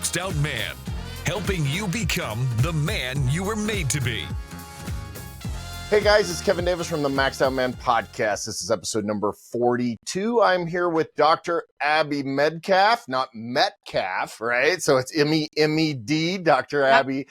Maxed Out Man, helping you become the man you were made to be. Hey guys, it's Kevin Davis from the Maxed Out Man podcast. This is episode number 42. I'm here with Dr. Abby Medcalf, not Metcalf, right? So it's M-E-D. Dr. Abby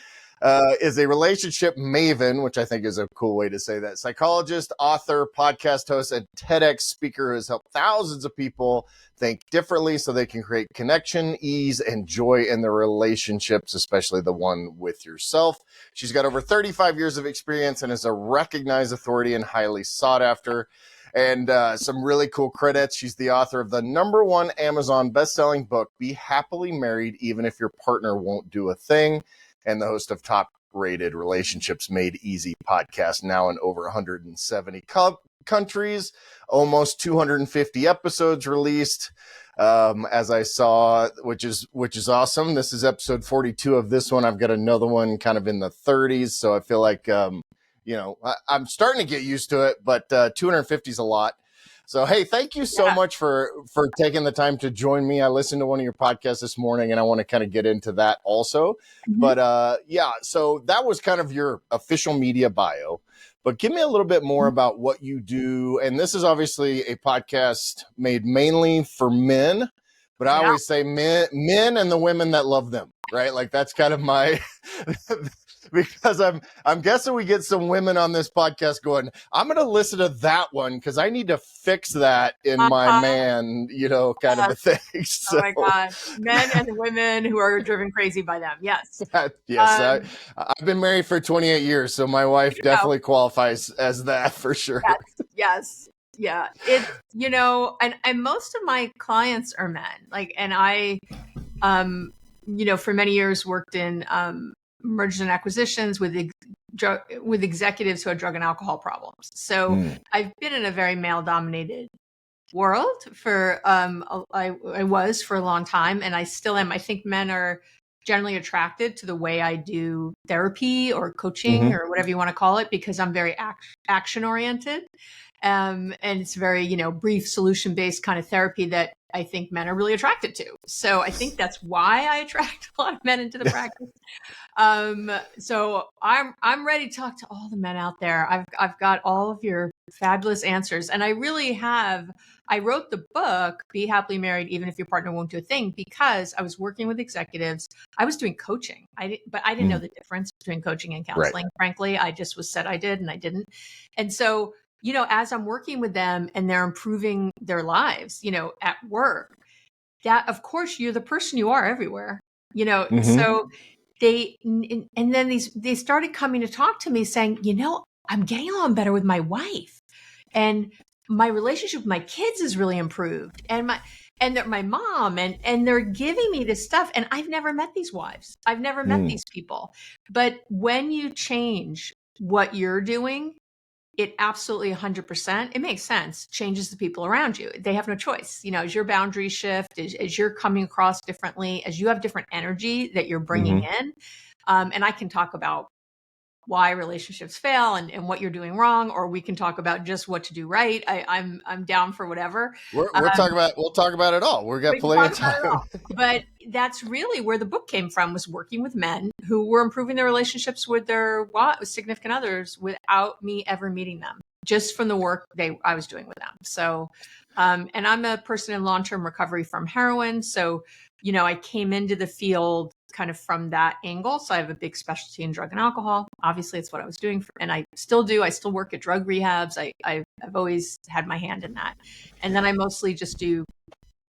is a relationship maven, which I think is a cool way to say that. Psychologist, author, podcast host, and TEDx speaker who has helped thousands of people think differently so they can create connection, ease, and joy in their relationships, especially the one with yourself. She's got over 35 years of experience and is a recognized authority and highly sought after. And some really cool credits. She's the author of the #1 Amazon best-selling book, Be Happily Married Even If Your Partner Won't Do a Thing, and the host of top-rated Relationships Made Easy podcast, now in over 170 countries, almost 250 episodes released, as I saw, which is awesome. This is episode 42 of this one. I've got another one kind of in the 30s, so I feel like I'm starting to get used to it, but 250 is a lot. So, hey, thank you so much for taking the time to join me. I listened to one of your podcasts this morning, and I want to kind of get into that also. Mm-hmm. But so that was kind of your official media bio. But give me a little bit more about what you do. And this is obviously a podcast made mainly for men, but I always say men and the women that love them, right? Like that's kind of my... Because I'm guessing we get some women on this podcast going, I'm going to listen to that one because I need to fix that in my man, kind of a thing. So, oh my God. Men and women who are driven crazy by them. Yes. Yes. I've been married for 28 years, so my wife definitely qualifies as that for sure. Yes. Yeah. It's, and most of my clients are men. And I, for many years worked in, mergers and acquisitions with executives who had drug and alcohol problems. So I've been in a very male dominated world for, I was for a long time, and I still am. I think men are generally attracted to the way I do therapy or coaching or whatever you want to call it, because I'm very action oriented. And it's very, brief solution-based kind of therapy that I think men are really attracted to. So I think that's why I attract a lot of men into the practice. So I'm ready to talk to all the men out there. I've got all of your fabulous answers. And I really have. I wrote the book, Be Happily Married Even If Your Partner Won't Do a Thing, because I was working with executives. I was doing coaching, but I didn't know the difference between coaching and counseling. Right. Frankly, I just was said I did and I didn't. And so, as I'm working with them and they're improving their lives, at work, that of course you're the person you are everywhere, so and then they started coming to talk to me saying, I'm getting along better with my wife, and my relationship with my kids is really improved, and my mom, and they're giving me this stuff. And I've never met these wives. I've never met these people. But when you change what you're doing, it absolutely 100%, it makes sense, changes the people around you. They have no choice. As your boundaries shift, as you're coming across differently, as you have different energy that you're bringing in. And I can talk about why relationships fail and what you're doing wrong, or we can talk about just what to do right. I'm down for whatever. We'll talk about it all. We've got plenty of time. But that's really where the book came from, was working with men who were improving their relationships with their significant others without me ever meeting them, just from the work I was doing with them. So, and I'm a person in long-term recovery from heroin. So, I came into the field kind of from that angle. So I have a big specialty in drug and alcohol. Obviously, it's what I was doing, and I still do. I still work at drug rehabs. I've always had my hand in that. And then I mostly just do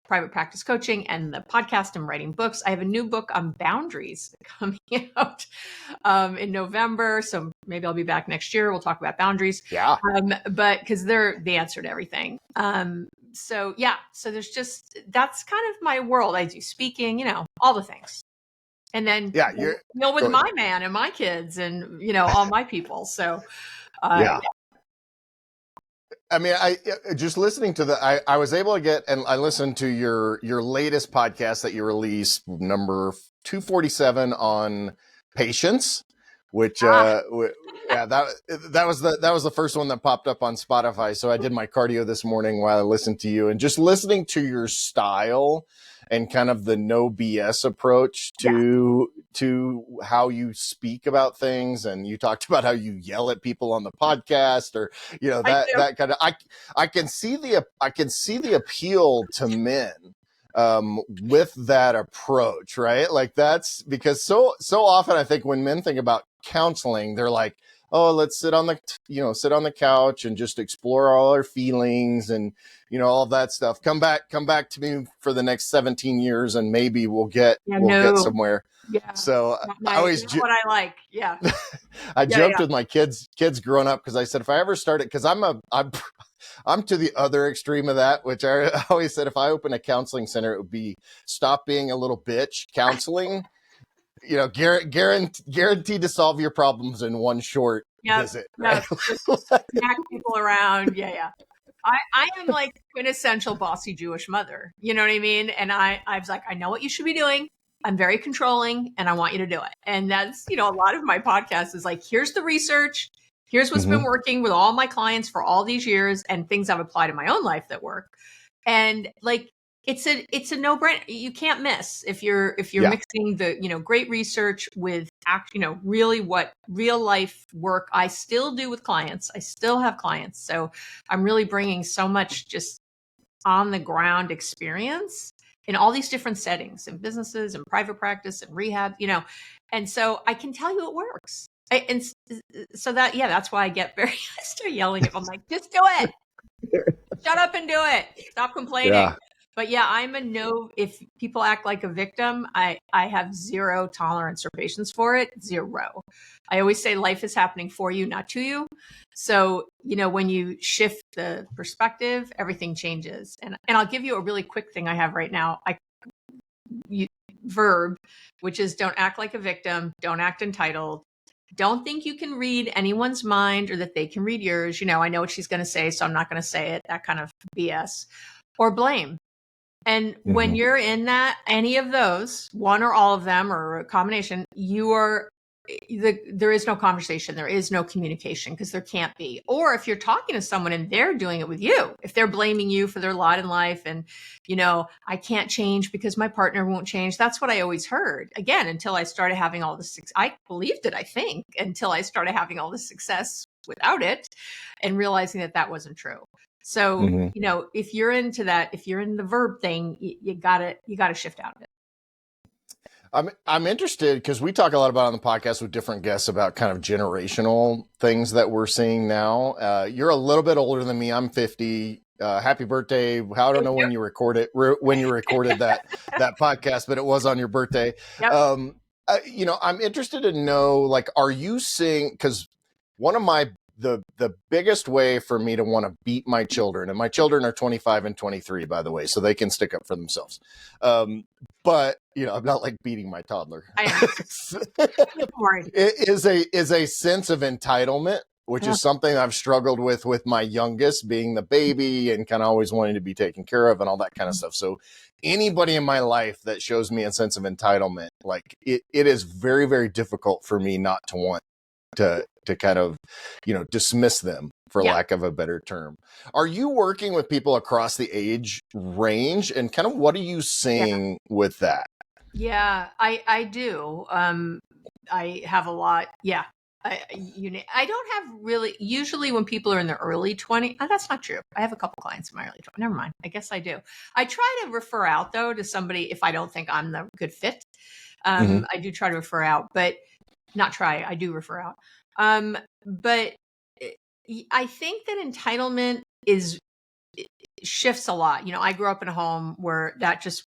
private practice coaching and the podcast and writing books. I have a new book on boundaries coming out in November. So maybe I'll be back next year. We'll talk about boundaries. Yeah. But because they're the answer to everything. So there's that's kind of my world. I do speaking, all the things. And then deal with my man and my kids and, all my people. So, I mean, I just listening to I was able to get, and I listened to your latest podcast that you released, number 247 on patience, which, that was the first one that popped up on Spotify. So I did my cardio this morning while I listened to you, and just listening to your style and kind of the no BS approach to how you speak about things. And you talked about how you yell at people on the podcast, or that kind of, I can see the appeal to men with that approach, right? Like, that's because so often I think when men think about counseling, they're like, oh, let's sit on the couch and just explore all our feelings and, all of that stuff. Come back to me for the next 17 years and maybe we'll get somewhere. Yeah. So I always what I like. Yeah. I joked with my kids growing up, because I said, if I ever started, because I'm to the other extreme of that, which I always said, if I open a counseling center, it would be stop being a little bitch counseling. Guaranteed to solve your problems in one short visit. Right? Smack people around. Yeah. I am like quintessential bossy Jewish mother. You know what I mean? And I was like, I know what you should be doing. I'm very controlling and I want you to do it. And that's, a lot of my podcast is like, here's the research. Here's what's been working with all my clients for all these years and things I've applied in my own life that work. And like, it's a no-brainer. You can't miss if you're mixing the, great research with really what real life work I still do with clients. I still have clients. So I'm really bringing so much just on the ground experience in all these different settings, in businesses and private practice and rehab, and so I can tell you it works. So that's why I start yelling if I'm like, just do it. Shut up and do it. Stop complaining. Yeah. But I'm a no. If people act like a victim, I have zero tolerance or patience for it. Zero. I always say life is happening for you, not to you. So, when you shift the perspective, everything changes. And I'll give you a really quick thing I have right now. Verb, which is don't act like a victim. Don't act entitled. Don't think you can read anyone's mind or that they can read yours. I know what she's going to say, so I'm not going to say it. That kind of BS. Or blame. And when you're in that, any of those, one or all of them or a combination, there is no conversation. There is no communication because there can't be. Or if you're talking to someone and they're doing it with you, if they're blaming you for their lot in life and, I can't change because my partner won't change. That's what I always heard. Again, until I started having all this, I believed it, I think, until I started having all this success without it and realizing that wasn't true. So, if you're into that, if you're in the verb thing, you gotta shift out of it. I'm interested because we talk a lot about on the podcast with different guests about kind of generational things that we're seeing now. You're a little bit older than me. I'm 50. Happy birthday. I don't know when you recorded that podcast, but it was on your birthday. Yep. I'm interested to know, like, are you seeing, because one of the biggest way for me to want to beat my children, and my children are 25 and 23, by the way, so they can stick up for themselves. But I'm not like beating my toddler. It is a sense of entitlement, which is something I've struggled with my youngest being the baby and kind of always wanting to be taken care of and all that kind of stuff. So anybody in my life that shows me a sense of entitlement, like it is very, very difficult for me not to want to kind of, dismiss them, for lack of a better term. Are you working with people across the age range, and kind of what are you seeing with that? Yeah, I do. I have a lot. Yeah. I don't have really, usually when people are in their early 20s, that's not true. I have a couple clients in my early 20s. Never mind. I guess I do. I try to refer out though to somebody if I don't think I'm the good fit. I do try to refer out, but not try. I do refer out. But I think that entitlement shifts a lot. I grew up in a home where that just,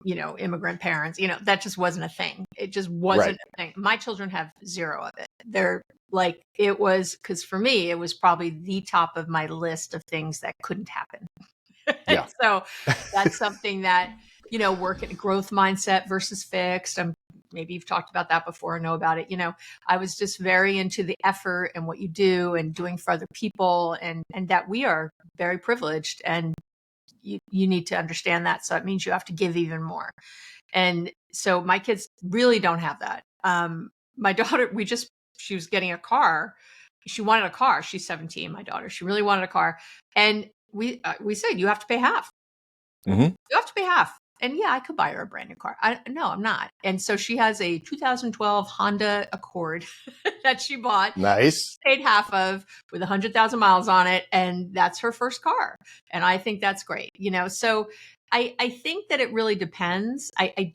immigrant parents, that just wasn't a thing. It just wasn't a thing. My children have zero of it. They're like, it was, because for me, it was probably the top of my list of things that couldn't happen. Yeah. So that's something that, work in growth mindset versus fixed. Maybe you've talked about that before, know about it. I was just very into the effort and what you do and doing for other people, and that we are very privileged, and you need to understand that. So it means you have to give even more. And so my kids really don't have that. My daughter, she was getting a car. She wanted a car. She's 17, my daughter. She really wanted a car. And we said, you have to pay half. You have to pay half. And yeah, I could buy her a brand new car. No, I'm not. And so she has a 2012 Honda Accord that she bought, Nice. paid half of, with 100,000 miles on it. And that's her first car. And I think that's great. So I think that it really depends. I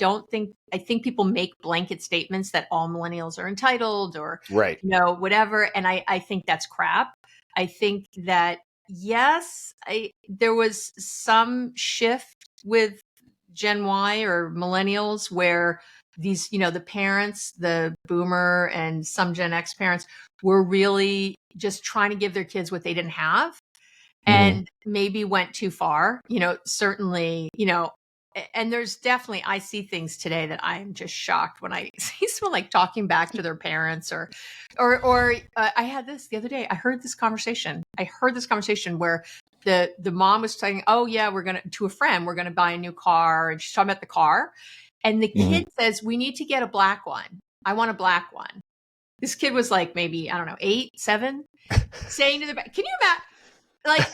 think people make blanket statements that all millennials are entitled or, Right. whatever. And I think that's crap. I think that, yes, there was some shift with Gen Y or millennials where these, the parents, the boomer and some Gen X parents were really just trying to give their kids what they didn't have and maybe went too far, certainly, and there's definitely, I see things today that I'm just shocked when I see someone like talking back to their parents or I had this the other day. I heard this conversation where the mom was saying, oh yeah, to a friend, we're going to buy a new car. And she's talking about the car. And the kid says, we need to get a black one. I want a black one. This kid was like, maybe, I don't know, 8, 7, saying to the back, can you imagine?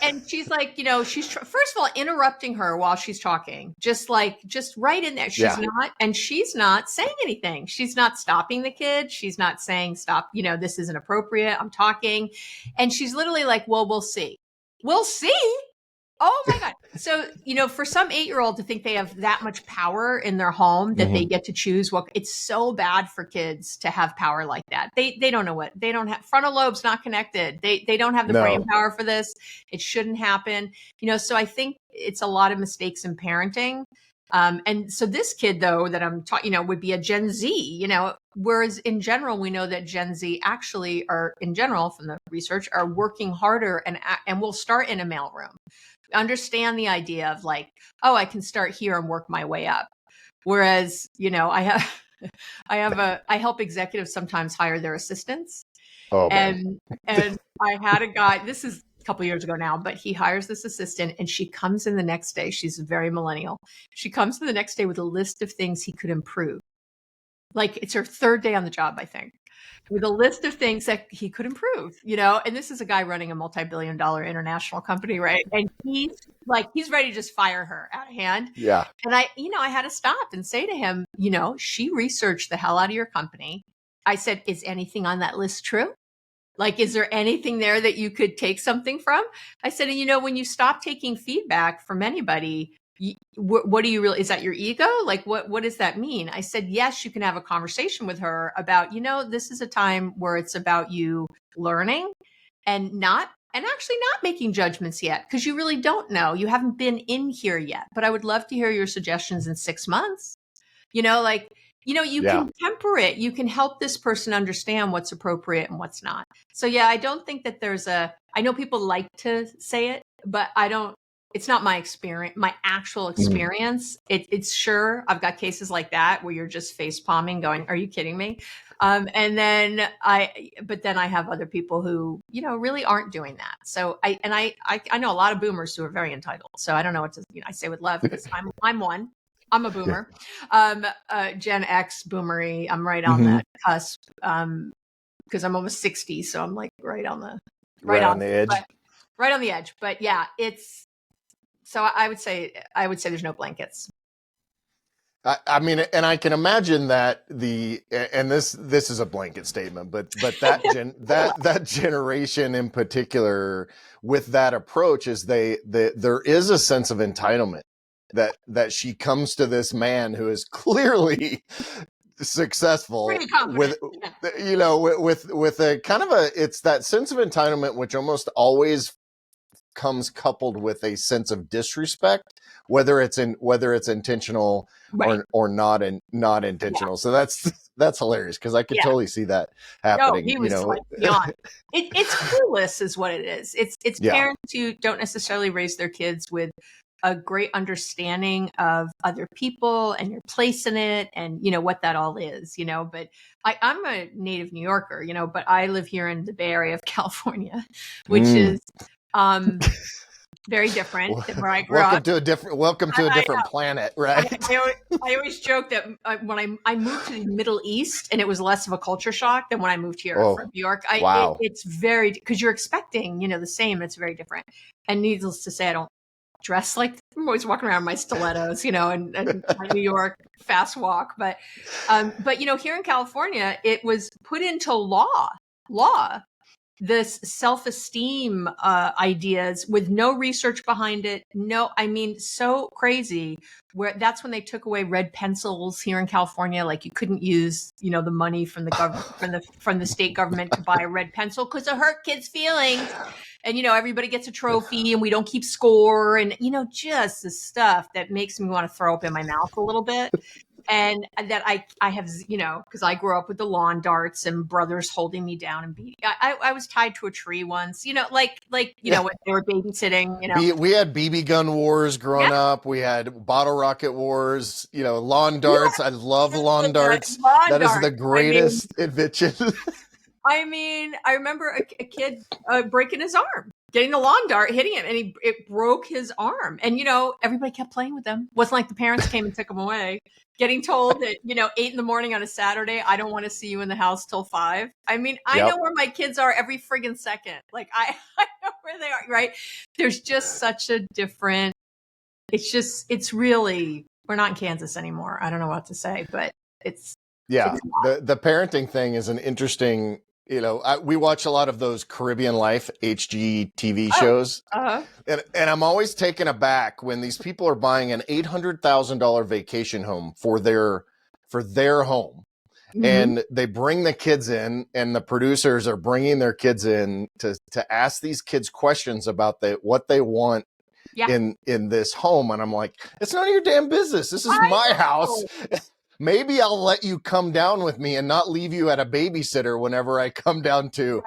And she's like, she's first of all interrupting her while she's talking, just right in there. She's not saying anything. She's not stopping the kid. She's not saying, stop, this isn't appropriate. I'm talking. And she's literally like, well, we'll see. We'll see. Oh my God. So, for some 8-year-old to think they have that much power in their home that they get to choose it's so bad for kids to have power like that. They don't know they don't have frontal lobes not connected. They don't have the brain power for this. It shouldn't happen. So I think it's a lot of mistakes in parenting. And so this kid though, that I'm talking, would be a Gen Z, whereas in general, we know that Gen Z actually are in general from the research are working harder and will start in a mailroom. Understand the idea of like, oh, I can start here and work my way up. Whereas, I help executives sometimes hire their assistants. Oh, and I had a guy, this is a couple of years ago now, but he hires this assistant and she comes in the next day. She's very millennial. She comes in the next day with a list of things he could improve. Like it's her 3rd day on the job, I think, with a list of things that he could improve, and this is a guy running a multi-billion-dollar international company, right? And he's ready to just fire her out of hand. Yeah. And I had to stop and say to him, she researched the hell out of your company. I said, is anything on that list true? Like, is there anything there that you could take something from? I said, when you stop taking feedback from anybody, what do you really, is that your ego? Like, what does that mean? I said, yes, you can have a conversation with her about, this is a time where it's about you learning and actually not making judgments yet, because you really don't know. You haven't been in here yet, but I would love to hear your suggestions in 6 months. You can temper it. You can help this person understand what's appropriate and what's not. So yeah, I don't think that I know people like to say it, but it's not my experience, my actual experience. It's sure I've got cases like that where you're just face palming going, are you kidding me? And then I have other people who, really aren't doing that. So I know a lot of boomers who are very entitled. So I don't know what to, I say with love because I'm one. I'm a boomer, Gen X boomery. I'm right on that cusp because I'm almost 60. So I'm like right on the edge. Right on the edge. But yeah, so I would say there's no blankets. I mean, and I can imagine that this is a blanket statement, but that that generation in particular with that approach is there is a sense of entitlement that she comes to this man who is clearly successful with a kind of it's that sense of entitlement which almost always comes coupled with a sense of disrespect, whether it's intentional or not intentional. Yeah. So that's hilarious because I could totally see that happening. No, he was like beyond. It's clueless is what it is. It's parents who don't necessarily raise their kids with a great understanding of other people and your place in it and what that all is, but I'm a native New Yorker, but I live here in the Bay Area of California, which is very different than where I grew up. Welcome to a different planet, right? I always joke that when I moved to the Middle East, and it was less of a culture shock than when I moved here from New York. It's very, because you're expecting, the same. It's very different. And needless to say, dressed like I'm always walking around in my stilettos, and my New York fast walk. But here in California, it was put into law, this self-esteem ideas with no research behind it. No, I mean, so crazy. Where that's when they took away red pencils here in California. Like you couldn't use, the money from the government, from the state government to buy a red pencil because it hurt kids' feelings. And, everybody gets a trophy and we don't keep score. And, just the stuff that makes me want to throw up in my mouth a little bit. And that I have, because I grew up with the lawn darts and brothers holding me down and beating. I was tied to a tree once, like when they were babysitting, We had BB gun wars growing up. We had bottle rocket wars, lawn darts. I love lawn darts. That is the greatest invention. I remember a kid breaking his arm, getting the lawn dart, hitting him, and it broke his arm. And, everybody kept playing with them. Wasn't like the parents came and took him away. Getting told that, 8 a.m. on a Saturday, I don't want to see you in the house till 5. I mean, I know where my kids are every friggin' second. Like I know where they are, right? There's just such a different, it's really, we're not in Kansas anymore. I don't know what to say, but it's. Yeah. The parenting thing is an interesting, we watch a lot of those Caribbean Life HGTV shows. And I'm always taken aback when these people are buying an $800,000 vacation home for their home. Mm-hmm. And they bring the kids in, and the producers are bringing their kids in to ask these kids questions about what they want in this home. And I'm like, it's none of your damn business. This is my house. Maybe I'll let you come down with me and not leave you at a babysitter whenever I come down to,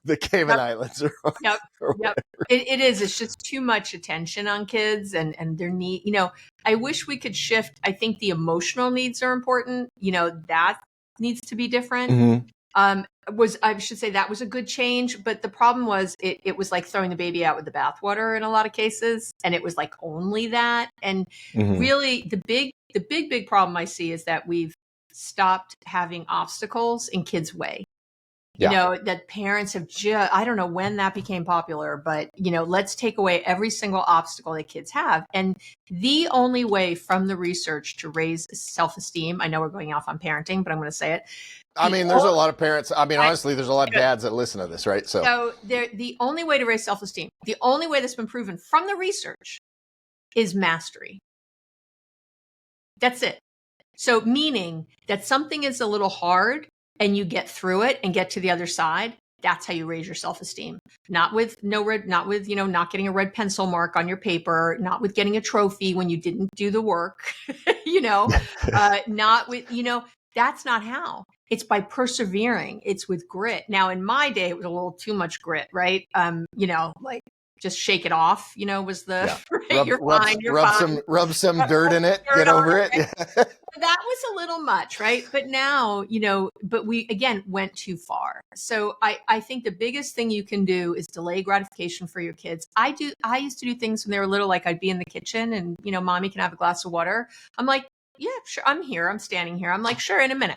the Cayman Islands. Or It is. It's just too much attention on kids and their need. I wish we could shift. I think the emotional needs are important. That needs to be different. Mm-hmm. I should say that was a good change. But the problem was it was like throwing the baby out with the bathwater in a lot of cases. And it was like only that. And really the big problem I see is that we've stopped having obstacles in kids' way. That parents have I don't know when that became popular, but, let's take away every single obstacle that kids have. And the only way from the research to raise self-esteem, I know we're going off on parenting, but I'm going to say it. There's a lot of parents. Honestly, there's a lot of dads that listen to this, right? So the only way to raise self-esteem, the only way that's been proven from the research is mastery. That's it. So meaning that something is a little hard and you get through it and get to the other side. That's how you raise your self-esteem. Not with not getting a red pencil mark on your paper, not with getting a trophy when you didn't do the work, not with, that's not how. It's by persevering. It's with grit. Now, in my day, it was a little too much grit, right? Like just shake it off, was the, right? You're fine. Rub some dirt in it, get over it. That was a little much, right? But now, but we, again, went too far. So I think the biggest thing you can do is delay gratification for your kids. I used to do things when they were little, like I'd be in the kitchen and, mommy can have a glass of water. I'm like, yeah, sure. I'm here. I'm standing here. I'm like, sure, in a minute.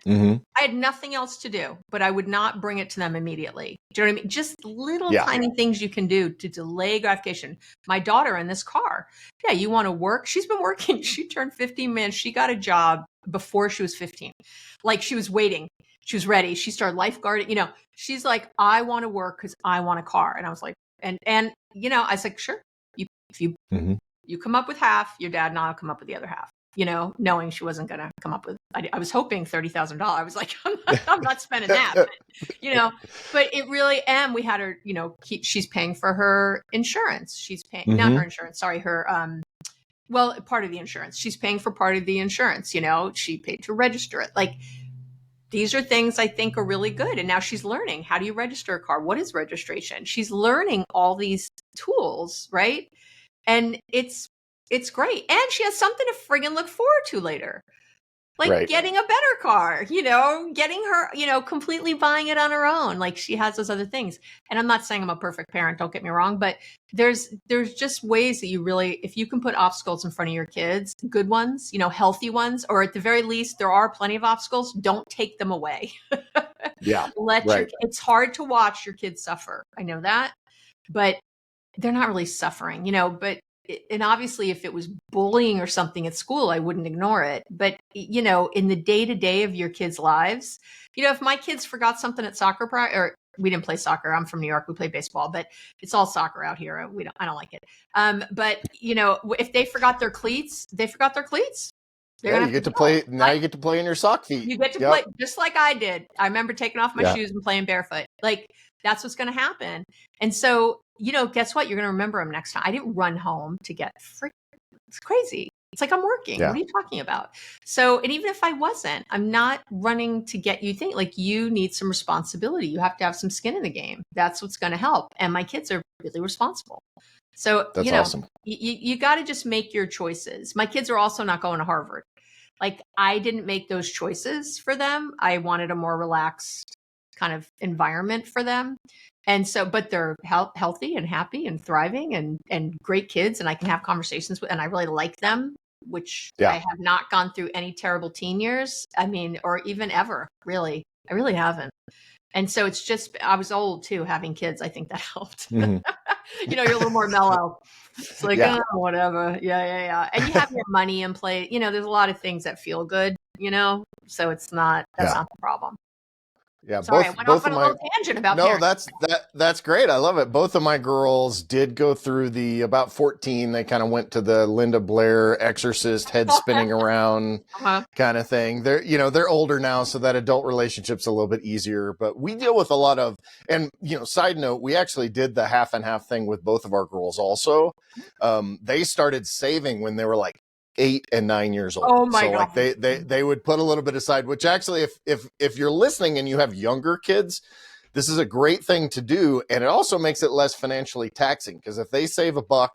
Mm-hmm. I had nothing else to do, but I would not bring it to them immediately. Do you know what I mean? Just little tiny things you can do to delay gratification. My daughter in this car. Yeah, you want to work? She's been working. She turned 15, man. She got a job before she was 15. Like she was waiting. She was ready. She started lifeguarding. She's like, I want to work because I want a car. And I was like, and I was like, sure. If you come up with half, your dad and I'll come up with the other half. Knowing she wasn't going to come up with, I was hoping $30,000. I was like, I'm not spending that, but it really, and we had her, she's paying for her insurance. She's paying, not her insurance, sorry, her, part of the insurance. She's paying for part of the insurance, she paid to register it. Like these are things I think are really good. And now she's learning, how do you register a car? What is registration? She's learning all these tools, right? And it's great. And she has something to friggin' look forward to later. Like getting a better car, getting her, completely buying it on her own. Like she has those other things. And I'm not saying I'm a perfect parent, don't get me wrong, but there's just ways that you really, if you can put obstacles in front of your kids, good ones, healthy ones, or at the very least, there are plenty of obstacles, don't take them away. It's hard to watch your kids suffer. I know that, but they're not really suffering, but and obviously if it was bullying or something at school, I wouldn't ignore it. But, in the day to day of your kids' lives, if my kids forgot something at soccer or we didn't play soccer. I'm from New York. We play baseball, but it's all soccer out here. I don't like it. But if they forgot their cleats, they forgot their cleats. Yeah, you get to play. Now you get to play in your sock feet. You get to play just like I did. I remember taking off my shoes and playing barefoot. Like that's what's going to happen. And so, guess what? You're going to remember them next time. I didn't run home to get it's crazy. It's like I'm working. Yeah. What are you talking about? So, and even if I wasn't, I'm not running to get you think like you need some responsibility. You have to have some skin in the game. That's what's going to help. And my kids are really responsible. So, that's awesome. You got to just make your choices. My kids are also not going to Harvard. Like I didn't make those choices for them. I wanted a more relaxed kind of environment for them. And so, but they're healthy and happy and thriving and great kids. And I can have conversations with, and I really like them, which I have not gone through any terrible teen years. I mean, or even ever, really. I really haven't. And so it's just, I was old too, having kids. I think that helped. Mm-hmm. You're a little more mellow. It's like, whatever. Yeah. And you have your money in play. There's a lot of things that feel good, so it's not, that's not the problem. Yeah. Sorry, I went off on a little tangent about parenting. That's great. I love it. Both of my girls did go through about 14. They kind of went to the Linda Blair exorcist head spinning around kind of thing. They're older now, so that adult relationship's a little bit easier, but we deal with a lot of, and side note, we actually did the half and half thing with both of our girls also. They started saving when they were like 8 and 9 years old. Oh my God. Like they would put a little bit aside, which actually if you're listening and you have younger kids, this is a great thing to do. And it also makes it less financially taxing because if they save $1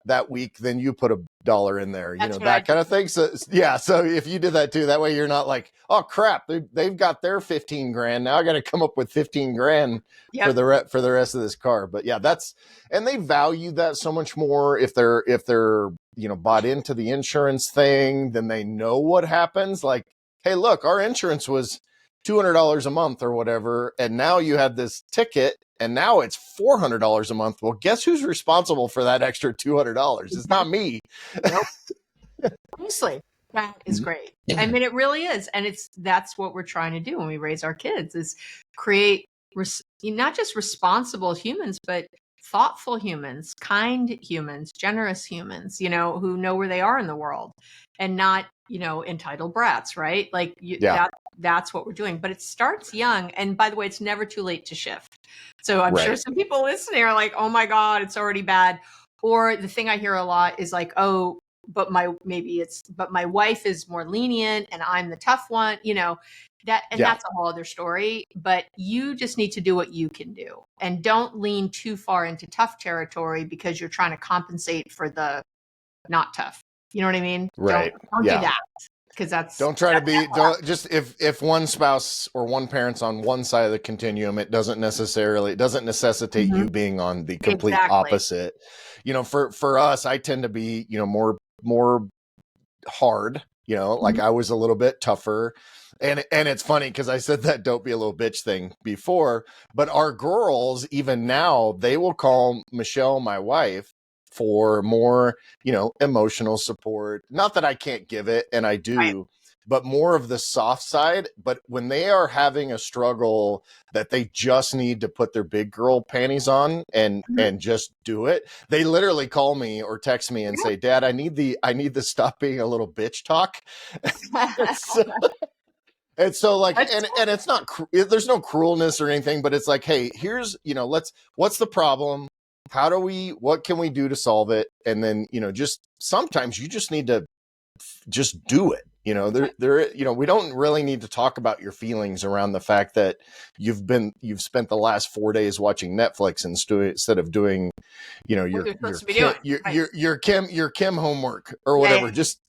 that week, then you put $1 in there, that kind of thing. So so if you did that too, that way you're not like, oh crap, they've got their 15 grand. Now I got to come up with 15 grand for the rest of this car. But and they value that so much more if they're bought into the insurance thing, then they know what happens. Like, hey, look, our insurance was $200 a month or whatever. And now you had this ticket and now it's $400 a month. Well, guess who's responsible for that extra $200? It's not me. Nope. Honestly, that is great. I mean, it really is. And that's what we're trying to do when we raise our kids is create not just responsible humans, but thoughtful humans, kind humans, generous humans, who know where they are in the world and not, entitled brats, right? Like that's what we're doing, but it starts young. And by the way, it's never too late to shift. So I'm sure some people listening are like, oh my God, it's already bad. Or the thing I hear a lot is like, oh, but my wife is more lenient and I'm the tough one, that's a whole other story, but you just need to do what you can do and don't lean too far into tough territory because you're trying to compensate for the not tough. You know what I mean? Right. Don't do that. Because don't just if one spouse or one parent's on one side of the continuum, it doesn't necessitate you being on the complete opposite. For us, I tend to be, more hard, like I was a little bit tougher. And it's funny because I said that don't be a little bitch thing before, but our girls, even now, they will call Michelle, my wife, for more, emotional support. Not that I can't give it, and I do, but more of the soft side. But when they are having a struggle that they just need to put their big girl panties on and just do it, they literally call me or text me and say, Dad, I need the stop being a little bitch talk. And so like, and it's not, there's no cruelness or anything, but it's like, hey, here's, what's the problem? What can we do to solve it? And then, just sometimes you just need to just do it. We don't really need to talk about your feelings around the fact that you've spent the last 4 days watching Netflix instead of doing, your Kim homework or whatever. Just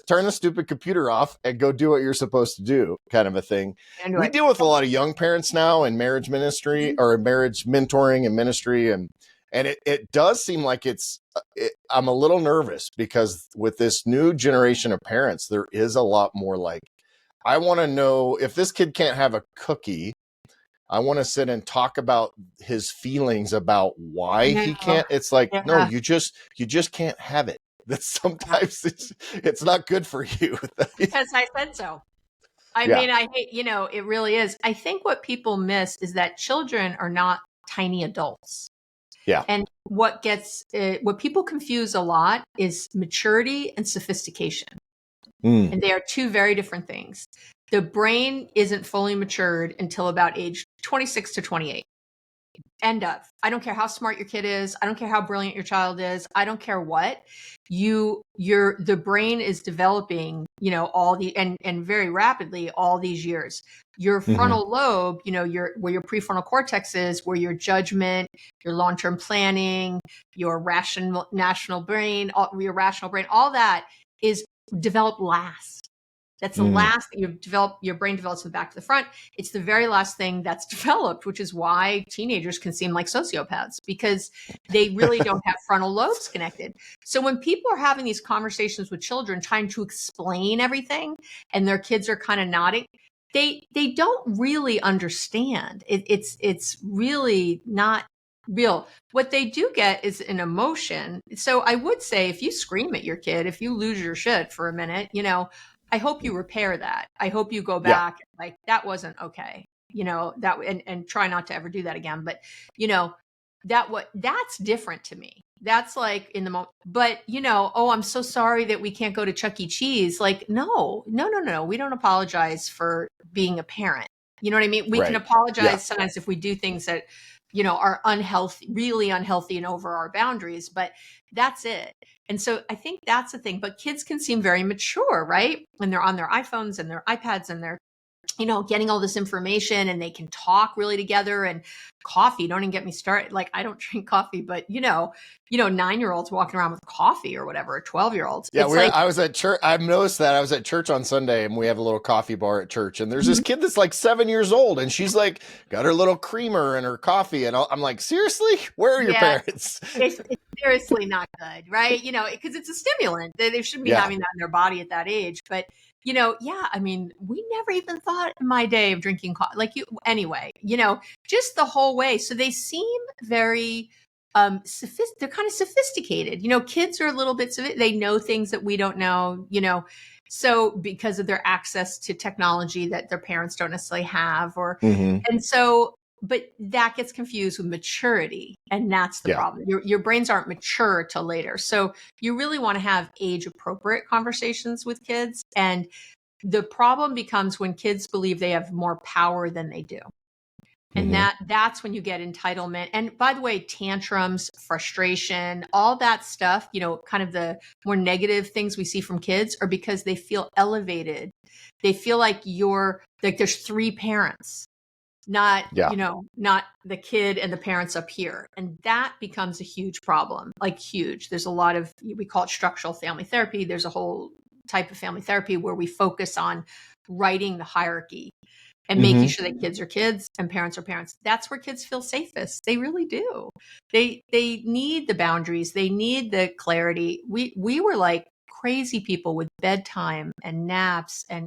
turn the stupid computer off and go do what you're supposed to do, kind of a thing. We deal with a lot of young parents now in marriage ministry or marriage mentoring and ministry. And it does seem like I'm a little nervous because with this new generation of parents, there is a lot more like, I want to know if this kid can't have a cookie, I want to sit and talk about his feelings about why No. he can't. It's like, no, Yeah. you just can't have it. That sometimes it's not good for you. Because I said so. I Yeah. mean, I hate, it really is. I think what people miss is that children are not tiny adults. Yeah. And what people confuse a lot is maturity and sophistication. Mm. And they are two very different things. The brain isn't fully matured until about age 26 to 28. End of. I don't care how smart your kid is. I don't care how brilliant your child is. I don't care what. The brain is developing, and very rapidly all these years. Your frontal lobe, where your prefrontal cortex is, where your judgment, your long-term planning, your rational brain, your rational brain, all that is developed last. That's the last thing your brain develops from the back to the front. It's the very last thing that's developed, which is why teenagers can seem like sociopaths, because they really don't have frontal lobes connected. So when people are having these conversations with children, trying to explain everything, and their kids are kind of nodding, they don't really understand. It's really not real. What they do get is an emotion. So I would say, if you scream at your kid, if you lose your shit for a minute, I hope you repair that. I hope you go back, like, that wasn't okay, and try not to ever do that again. But, that's different to me. That's like in the moment, but oh, I'm so sorry that we can't go to Chuck E. Cheese. Like, no. We don't apologize for being a parent. You know what I mean? We can apologize sometimes if we do things that, are unhealthy, really unhealthy and over our boundaries, but that's it. And so I think that's the thing. But kids can seem very mature, right? When they're on their iPhones and their iPads and they're, getting all this information, and they can talk really together. And coffee, don't even get me started. Like, I don't drink coffee, but 9-year-olds walking around with coffee or whatever, 12-year-olds. Yeah, it's I was at church. I've noticed that. I was at church on Sunday, and we have a little coffee bar at church. And there's this kid that's like 7 years old, and she's like got her little creamer and her coffee. And I'm like, seriously, where are your parents? It's seriously not good, right? Because it's a stimulant. They shouldn't be having that in their body at that age. But I mean, we never even thought in my day of drinking coffee. Like, anyway, just the whole way. So they seem very they're kind of sophisticated. Kids are a little bit they know things that we don't know, so because of their access to technology that their parents don't necessarily have, and so, but that gets confused with maturity, and that's the problem. Your brains aren't mature till later. So you really want to have age appropriate conversations with kids. And the problem becomes when kids believe they have more power than they do. And that's when you get entitlement. And by the way, tantrums, frustration, all that stuff, kind of the more negative things we see from kids are because they feel elevated. They feel like there's three parents, not the kid and the parents up here. And that becomes a huge problem, like huge. There's a lot of, we call it structural family therapy. There's a whole type of family therapy where we focus on writing the hierarchy and making sure that kids are kids and parents are parents. That's where kids feel safest. They really do. They need the boundaries. They need the clarity. We were like crazy people with bedtime and naps and,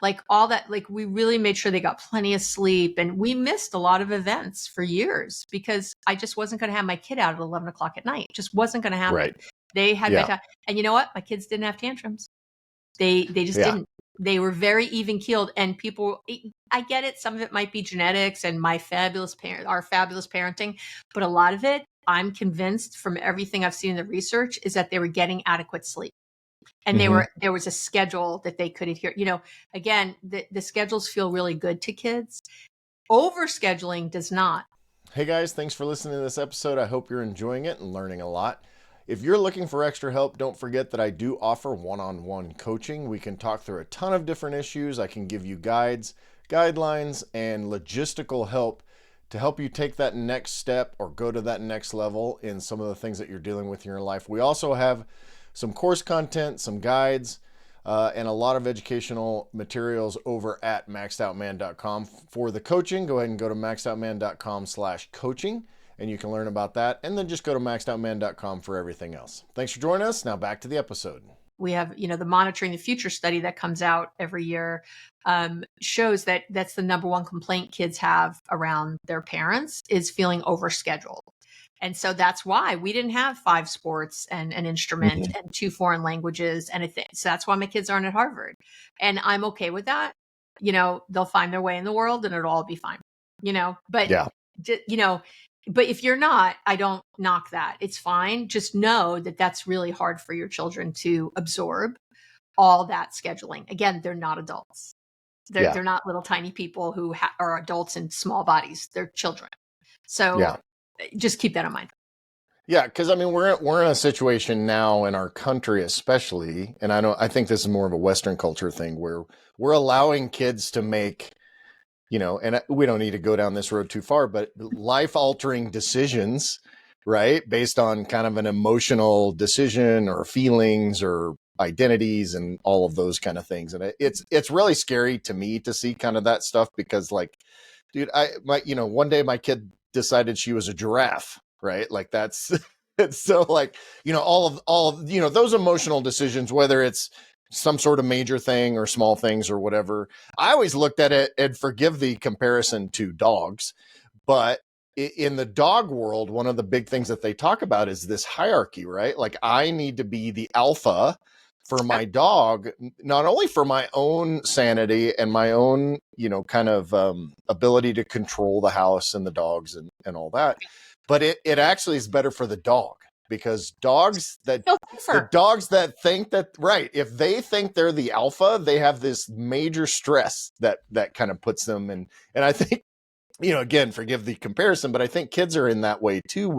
like all that. Like, we really made sure they got plenty of sleep, and we missed a lot of events for years because I just wasn't going to have my kid out at 11 o'clock at night. Just wasn't going to happen. Right. They had bedtime. And you know what? My kids didn't have tantrums. They just didn't. They were very even keeled, and people, I get it. Some of it might be genetics and our fabulous parenting, but a lot of it, I'm convinced from everything I've seen in the research, is that they were getting adequate sleep. And there was a schedule that they could adhere. Again, the schedules feel really good to kids. Overscheduling does not. Hey guys, thanks for listening to this episode. I hope you're enjoying it and learning a lot. If you're looking for extra help, don't forget that I do offer one-on-one coaching. We can talk through a ton of different issues. I can give you guides, guidelines, and logistical help to help you take that next step or go to that next level in some of the things that you're dealing with in your life. We also have some course content, some guides, and a lot of educational materials over at maxedoutman.com. For the coaching, go ahead and go to maxedoutman.com/coaching. And you can learn about that. And then just go to maxedoutman.com for everything else. Thanks for joining us. Now back to the episode. We have, the Monitoring the Future study that comes out every year shows that that's the number one complaint kids have around their parents is feeling overscheduled. And so that's why we didn't have 5 sports and an instrument and 2 foreign languages and a thing. So that's why my kids aren't at Harvard. And I'm okay with that. They'll find their way in the world and it'll all be fine, but, but if you're not, I don't knock that. It's fine. Just know that that's really hard for your children to absorb all that scheduling. Again, they're not adults. They're not little tiny people who are adults in small bodies. They're children. So just keep that in mind. Yeah, because I mean we're in a situation now in our country, especially, and I think this is more of a Western culture thing where we're allowing kids to make, and we don't need to go down this road too far, but life-altering decisions, right, based on kind of an emotional decision or feelings or identities and all of those kind of things, and it's really scary to me to see kind of that stuff because, like, dude, one day my kid decided she was a giraffe. Right. Like that's, it's so like, all of, those emotional decisions, whether it's some sort of major thing or small things or whatever, I always looked at it and forgive the comparison to dogs. But in the dog world, one of the big things that they talk about is this hierarchy, right? Like I need to be the alpha for my dog, not only for my own sanity and my own, kind of ability to control the house and the dogs and all that. But it actually is better for the dog because the dogs that think that, right, if they think they're the alpha, they have this major stress that kind of puts them in. And I think, again, forgive the comparison, but I think kids are in that way too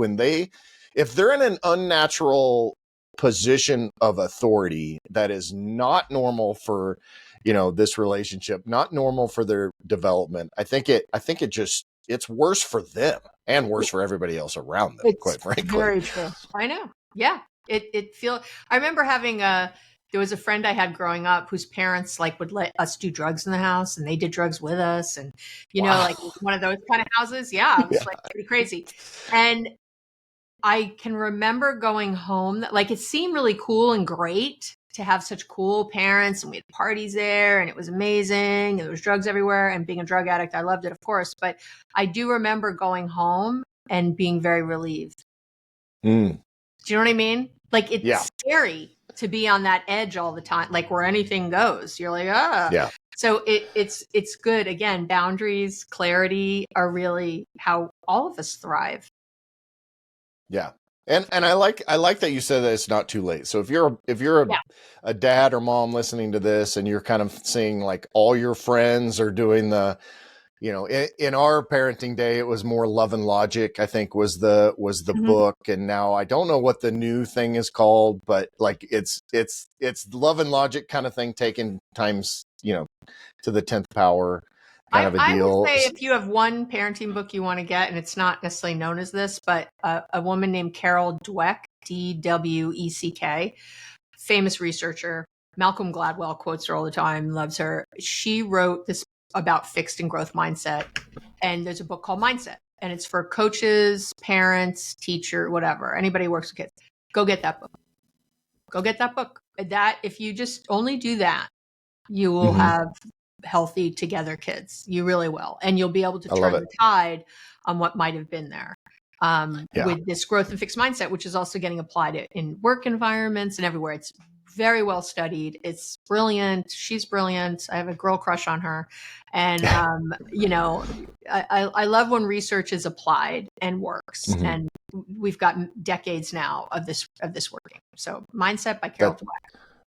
if they're in an unnatural position of authority that is not normal for, this relationship, not normal for their development. I think it's worse for them and worse for everybody else around them, quite frankly. Very true. I know. Yeah. I remember having there was a friend I had growing up whose parents would let us do drugs in the house and they did drugs with us. And, like one of those kind of houses. Yeah. It was pretty crazy. And I can remember going home, it seemed really cool and great to have such cool parents, and we had parties there and it was amazing and there was drugs everywhere, and being a drug addict, I loved it, of course. But I do remember going home and being very relieved. Do you know what I mean? It's scary to be on that edge all the time, where anything goes. You're like, Yeah. So it's good. Again, boundaries, clarity are really how all of us thrive. Yeah. And I like that you said that it's not too late. So if you're a dad or mom listening to this and you're kind of seeing all your friends are doing the, in our parenting day, it was more Love and Logic, I think was the book. And now I don't know what the new thing is called, but it's Love and Logic kind of thing taken times, to the 10th power. Kind of a deal. I would say if you have one parenting book you want to get, and it's not necessarily known as this, but a woman named Carol Dweck, Dweck, famous researcher. Malcolm Gladwell quotes her all the time, loves her. She wrote this about fixed and growth mindset. And there's a book called Mindset, and it's for coaches, parents, teacher, whatever, anybody who works with kids. Go get that book. Go get that book. If you just only do that, you will have healthy together kids. You really will. And you'll be able to turn the tide on what might have been there with this growth and fixed mindset, which is also getting applied in work environments and everywhere. It's very well studied. It's brilliant. She's brilliant. I have a girl crush on her. And, I love when research is applied and works. And we've got decades now of this working. So Mindset by Carol Dweck.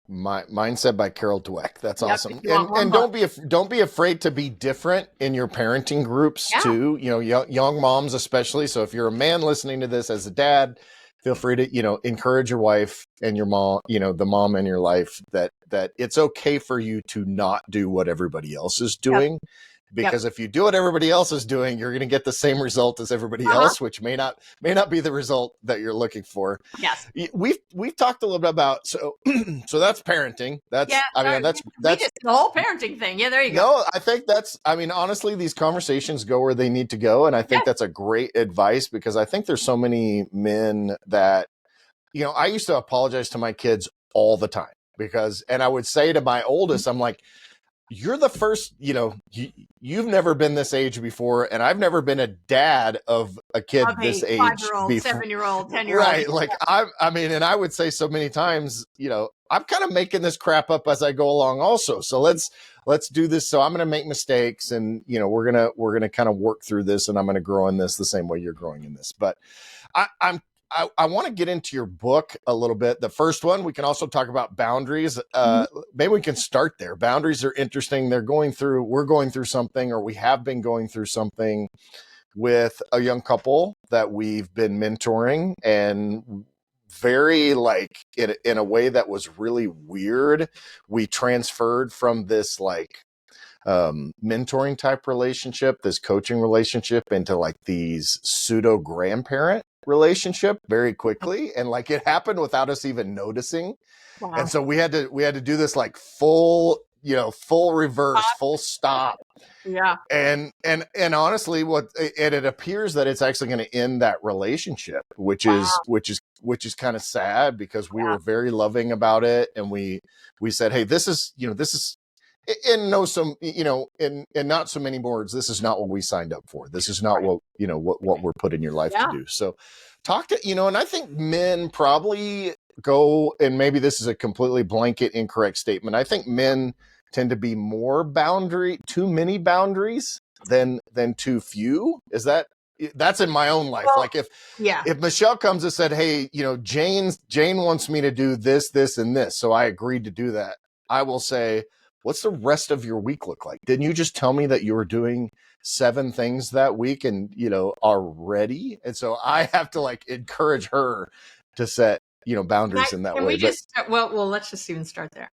Mindset by Carol Dweck. That's awesome. And don't be afraid to be different in your parenting groups too. Young moms especially. So if you're a man listening to this as a dad, feel free to encourage your wife and your mom, the mom in your life that it's okay for you to not do what everybody else is doing. Because if you do what everybody else is doing, you're going to get the same result as everybody else, which may not be the result that you're looking for. Yes. We've talked a little bit about, so that's parenting. That's the whole parenting thing. Yeah, there you go. No, I think honestly, these conversations go where they need to go. And I think that's a great advice because I think there's so many men that, I used to apologize to my kids all the time. because, and I would say to my oldest, I'm like, you're the first, you've never been this age before, and I've never been a dad of a kid Of this a age 5-year-old, before. 7-year-old, 10-year-old. Right. Like and I would say so many times, I'm kind of making this crap up as I go along also. So let's do this. So I'm going to make mistakes, and, we're going to kind of work through this, and I'm going to grow in this the same way you're growing in this. But I want to get into your book a little bit. The first one, we can also talk about boundaries. Maybe we can start there. Boundaries are interesting. We're going through something, or we have been going through something with a young couple that we've been mentoring, and very like in a way that was really weird. We transferred from this like mentoring type relationship, this coaching relationship, into like these pseudo grandparent relationship very quickly, and like it happened without us even noticing. Wow. And so we had to do this like full reverse, full stop. Yeah. And honestly, it appears that it's actually going to end that relationship, which is kind of sad, because we were very loving about it, and we said, hey, this is in not so many words, this is not what we signed up for. This is not what we're put in your life to do. So talk to, and I think men probably go, and maybe this is a completely blanket incorrect statement, I think men tend to be more too many boundaries than too few. That's in my own life. Well, like if Michelle comes and said, hey, Jane wants me to do this, this, and this, so I agreed to do that, I will say, what's the rest of your week look like? Didn't you just tell me that you were doing 7 things that week and, are ready? And so I have to like encourage her to set, boundaries in that way. Well, let's just even start there.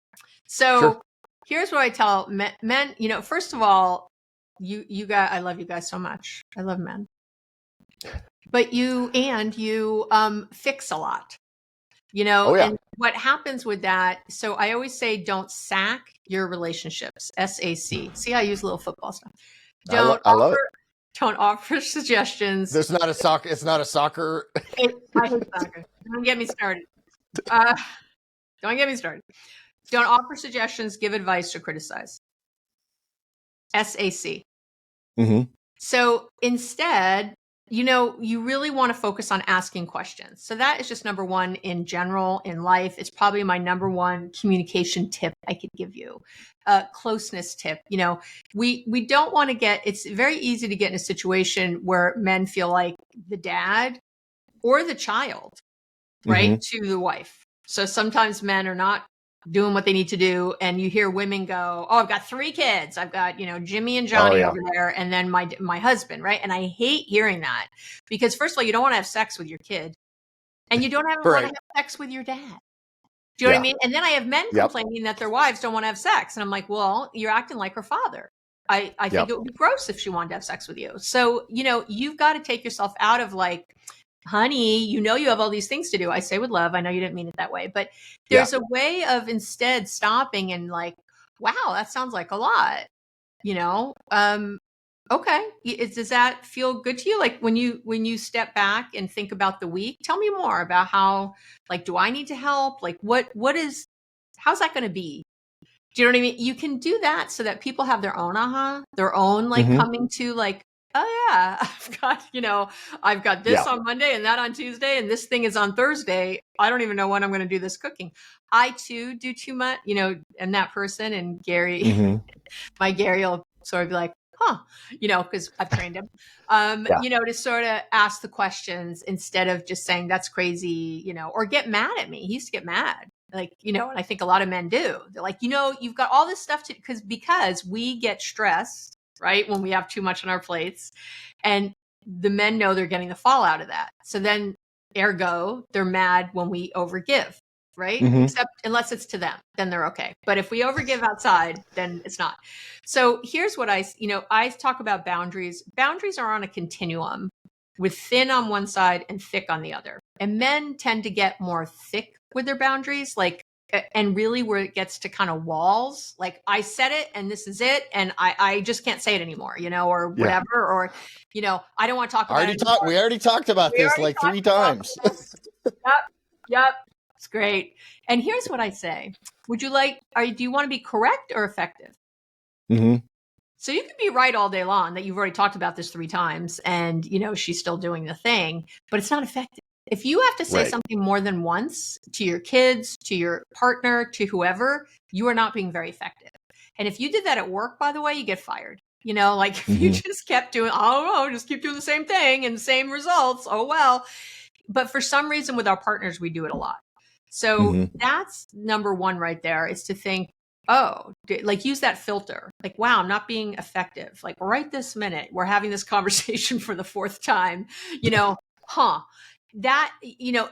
So Sure. Here's what I tell men, first of all, you guys, I love you guys so much. I love men, but you fix a lot, and what happens with that. So I always say, don't sack your relationships. SAC. See, I use little football stuff. I love it. Don't offer suggestions. There's not a soccer. It's not a soccer. I hate soccer. Don't get me started. Don't get me started. Don't offer suggestions, give advice, or criticize. SAC. Mm-hmm. So instead, you really want to focus on asking questions. So that is just number one in general in life. It's probably my number one communication tip I could give you. Closeness tip. We don't want to it's very easy to get in a situation where men feel like the dad or the child, right, to the wife. So sometimes men are not doing what they need to do, and you hear women go, oh, I've got 3 kids, I've got Jimmy and Johnny over there, and then my husband, right? And I hate hearing that, because first of all, you don't want to have sex with your kid, and you don't want to have sex with your dad. Do you know what I mean? And then I have men complaining that their wives don't want to have sex, and I'm like, well, you're acting like her father. I think it would be gross if she wanted to have sex with you. So you've got to take yourself out of like, honey, you have all these things to do. I say with love. I know you didn't mean it that way, but there's a way of instead stopping and like, wow, that sounds like a lot, okay. Does that feel good to you? Like when you step back and think about the week, tell me more about how, like, do I need to help? Like how's that going to be? Do you know what I mean? You can do that so that people have their own their own like coming to like, oh yeah, I've got this on Monday and that on Tuesday, and this thing is on Thursday. I don't even know when I'm going to do this cooking. I too do too much, and that person, and Gary, my Gary will sort of be like, huh, because I've trained him, to sort of ask the questions instead of just saying that's crazy, or get mad at me. He used to get mad. Like, and I think a lot of men do. They're like, you've got all this stuff because we get stressed, right, when we have too much on our plates, and the men know they're getting the fallout of that. So then, ergo, they're mad when we overgive, right? Except unless it's to them, then they're okay. But if we overgive outside, then it's not. So here's what I talk about boundaries. Boundaries are on a continuum with thin on one side and thick on the other. And men tend to get more thick with their boundaries, like, and really where it gets to kind of walls, like I said it and this is it, and I just can't say it anymore, or whatever, or I don't want to talk about it. We already talked about this like 3 times. Yep. It's great. And here's what I say. do you want to be correct or effective? Mm-hmm. So you could be right all day long that you've already talked about this 3 times and, she's still doing the thing, but it's not effective. If you have to say Right. something more than once to your kids, to your partner, to whoever, you are not being very effective. And if you did that at work, by the way, you get fired. If you just kept doing, just keep doing the same thing and the same results. Oh, well. But for some reason with our partners, we do it a lot. So that's number one right there, is to think, use that filter. Like, wow, I'm not being effective. Like right this minute, we're having this conversation for the 4th time, that,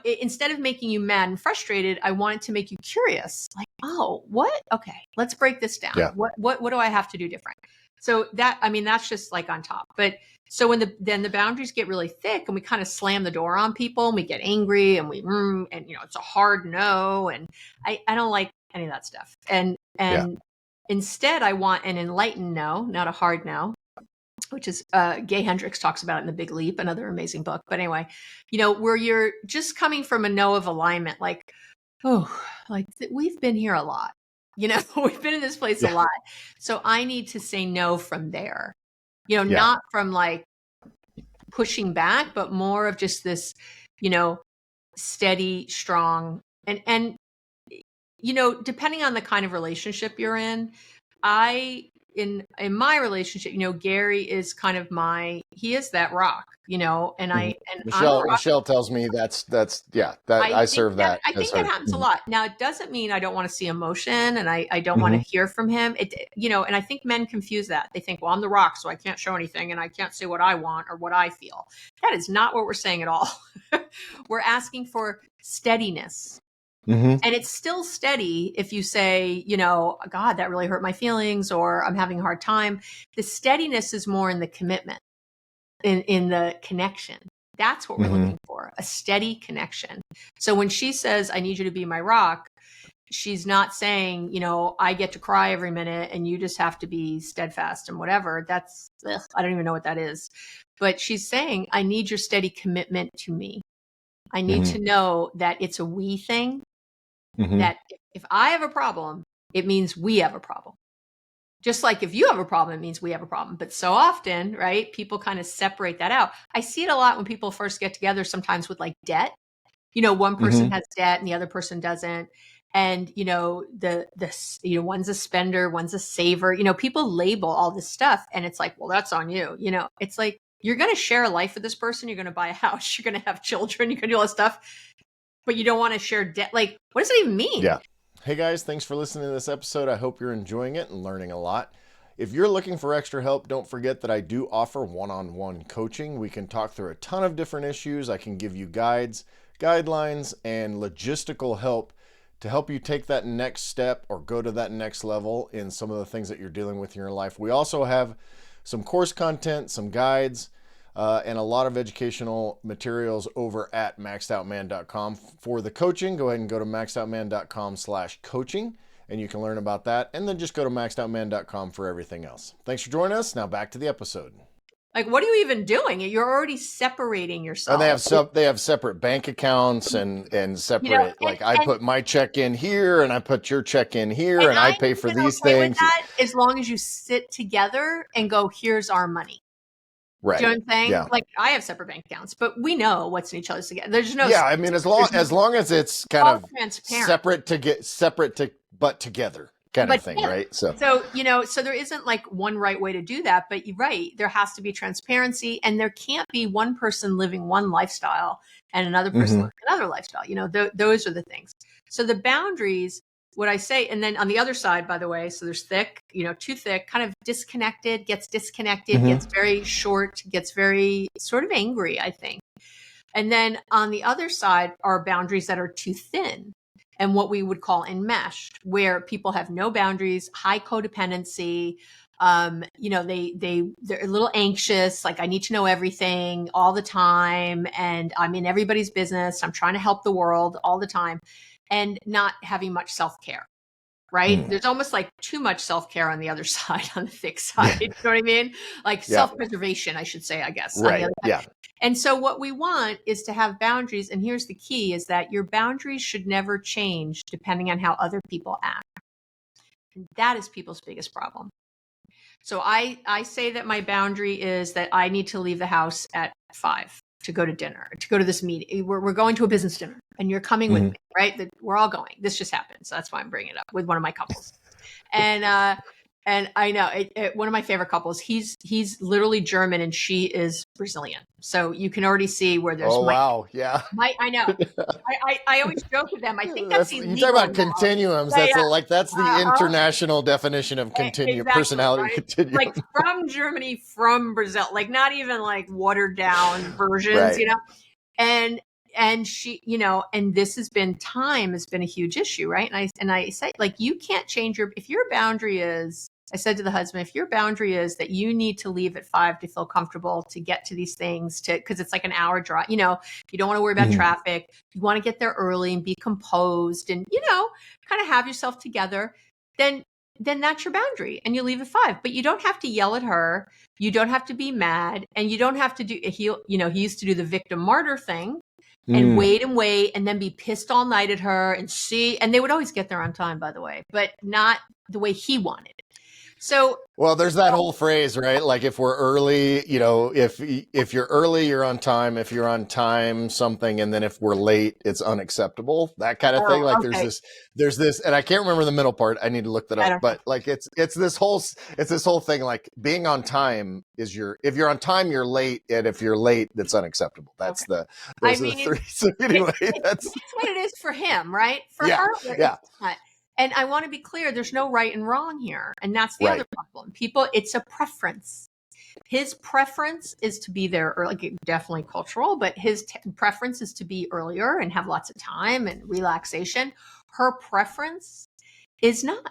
instead of making you mad and frustrated, I wanted to make you curious. Like, oh, what? Okay, let's break this down. Yeah. What do I have to do different? So that's just like on top. But so when the boundaries get really thick and we kind of slam the door on people and we get angry and it's a hard no. And I don't like any of that stuff. And instead I want an enlightened no, not a hard no, which is Gay Hendricks talks about it in The Big Leap, another amazing book. But anyway, where you're just coming from a no of alignment, like, we've been here a lot. We've been in this place a lot. So I need to say no from there, not from like pushing back, but more of just this, steady, strong, and depending on the kind of relationship you're in, in my relationship, Gary is kind of he is that rock, and Michelle tells me I serve that. I think that happens a lot. Now, it doesn't mean I don't want to see emotion and I don't want to hear from him. And I think men confuse that. They think, well, I'm the rock, so I can't show anything and I can't say what I want or what I feel. That is not what we're saying at all. We're asking for steadiness. And it's still steady if you say, God, that really hurt my feelings, or I'm having a hard time. The steadiness is more in the commitment, in the connection. That's what we're looking for, a steady connection. So when she says, I need you to be my rock, she's not saying, I get to cry every minute and you just have to be steadfast and whatever. I don't even know what that is. But she's saying, I need your steady commitment to me. I need to know that it's a we thing. That if I have a problem, it means we have a problem. Just like if you have a problem, it means we have a problem. But so often, right, people kind of separate that out. I see it a lot when people first get together, sometimes with like debt. One person has debt and the other person doesn't. And, one's a spender, one's a saver. People label all this stuff and it's like, well, that's on you. It's like, you're going to share a life with this person. You're going to buy a house. You're going to have children. You're going to do all this stuff. But you don't want to share debt. Like, what does it even mean? Yeah. Hey guys, thanks for listening to this episode. I hope you're enjoying it and learning a lot. If you're looking for extra help, don't forget that I do offer one-on-one coaching. We can talk through a ton of different issues. I can give you guides, guidelines, and logistical help to help you take that next step or go to that next level in some of the things that you're dealing with in your life. We also have some course content, some guides, and a lot of educational materials over at maxedoutman.com. For the coaching, go ahead and go to maxedoutman.com/coaching, and you can learn about that. And then just go to maxedoutman.com for everything else. Thanks for joining us. Now back to the episode. Like, what are you even doing? You're already separating yourself. And they have separate bank accounts and separate, I put my check in here and I put your check in here and I pay for these things. As long as you sit together and go, here's our money. Right. Do you know what I'm saying? Yeah. Like, I have separate bank accounts, but we know what's in each other's together. There's no. Yeah, I mean, as long as it's kind of transparent, but together kind of thing, right? So there isn't like one right way to do that, but you're right. There has to be transparency, and there can't be one person living one lifestyle and another person living another lifestyle. Those are the things. So the boundaries. What I say, and then on the other side, by the way, so there's thick, too thick, kind of disconnected, gets very short, gets very sort of angry, I think. And then on the other side are boundaries that are too thin and what we would call enmeshed, where people have no boundaries, high codependency. They're a little anxious, like I need to know everything all the time. And I'm in everybody's business. I'm trying to help the world all the time. And not having much self-care, right? There's almost like too much self-care on the other side, on the thick side. You know what I mean? Like self-preservation, I should say, I guess. Right, yeah. And so what we want is to have boundaries. And here's the key, is that your boundaries should never change depending on how other people act. And that is people's biggest problem. So I say that my boundary is that I need to leave the house at 5 to go to dinner, to go to this meeting. We're going to a business dinner and you're coming with me, right? We're all going. This just happened. So that's why I'm bringing it up with one of my couples. And I know one of my favorite couples, he's literally German and she is Brazilian. So you can already see where there's wow. Yeah. I know. I always joke with them. I think that's illegal. You talk about continuums. Yeah, That's the international definition of continuum, exactly, personality right? continuum. Like from Germany, from Brazil, like not even like watered down versions, Right. you know? And she, you know, and this has been a huge issue, right? And I say, like, you can't change if your boundary is, I said to the husband, if your boundary is that you need to leave at 5 to feel comfortable to get to these things, because it's like an hour drive, you know, you don't want to worry about traffic. You want to get there early and be composed and, you know, kind of have yourself together, then that's your boundary and you leave at 5. But you don't have to yell at her. You don't have to be mad, and you don't have to do, he used to do the victim martyr thing and wait and then be pissed all night at her and they would always get there on time, by the way, but not the way he wanted. So, well, there's that whole phrase, right? Like if we're early, you know, if you're early, you're on time. If you're on time, something, and then if we're late, it's unacceptable. That kind of thing. Like okay. there's this, and I can't remember the middle part. I need to look that up. But like it's this whole thing. Like being on time is if you're on time, you're late, and if you're late, that's unacceptable. That's those are the three. So anyway, that's what it is for him, right? For her, it's not. And I want to be clear, there's no right and wrong here. And that's the other problem. People, it's a preference. His preference is to be there early, definitely cultural, but his preference is to be earlier and have lots of time and relaxation. Her preference is not.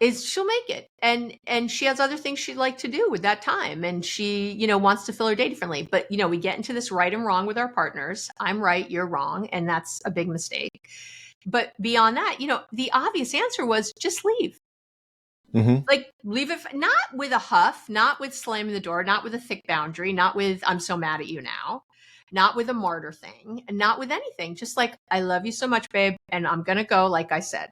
She'll make it. And she has other things she'd like to do with that time. And she, you know, wants to fill her day differently. But, you know, we get into this right and wrong with our partners. I'm right, you're wrong. And that's a big mistake. But beyond that, you know, the obvious answer was just leave. Like leave it, not with a huff, not with slamming the door, not with a thick boundary, not with I'm so mad at you now, not with a martyr thing, and not with anything. Just like, I love you so much, babe, and I'm going to go, like I said.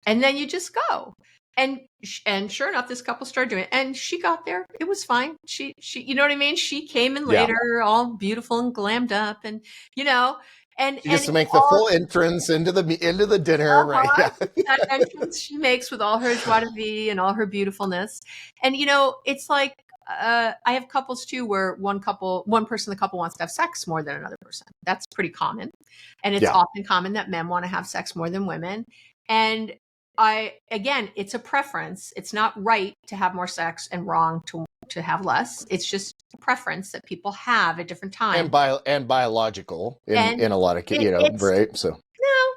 And then you just go. And sure enough, this couple started doing it. And she got there. It was fine. She, you know what I mean? She came in later, all beautiful and glammed up, and, you know, and she gets to make the full entrance into the dinner, right? Yeah. That entrance she makes with all her joie de vivre and all her beautifulness. And, you know, it's like, I have couples too, where one person in the couple wants to have sex more than another person. That's pretty common. And it's often common that men want to have sex more than women. And again, it's a preference. It's not right to have more sex and wrong to have less. It's just a preference that people have at different times. And biological in a lot of cases, you know, right? So no,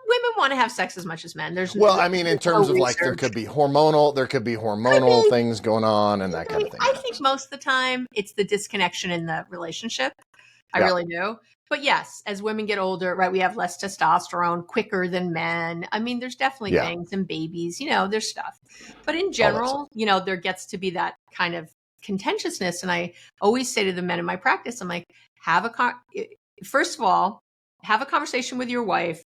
women want to have sex as much as men. I mean, in terms of like, there could be hormonal things going on and that kind of thing. I think most of the time it's the disconnection in the relationship. I really do. But yes, as women get older, right, we have less testosterone quicker than men. I mean, there's definitely things, and babies, you know, there's stuff. But in general, you know, there gets to be that kind of contentiousness. And I always say to the men in my practice, I'm like, first of all, have a conversation with your wife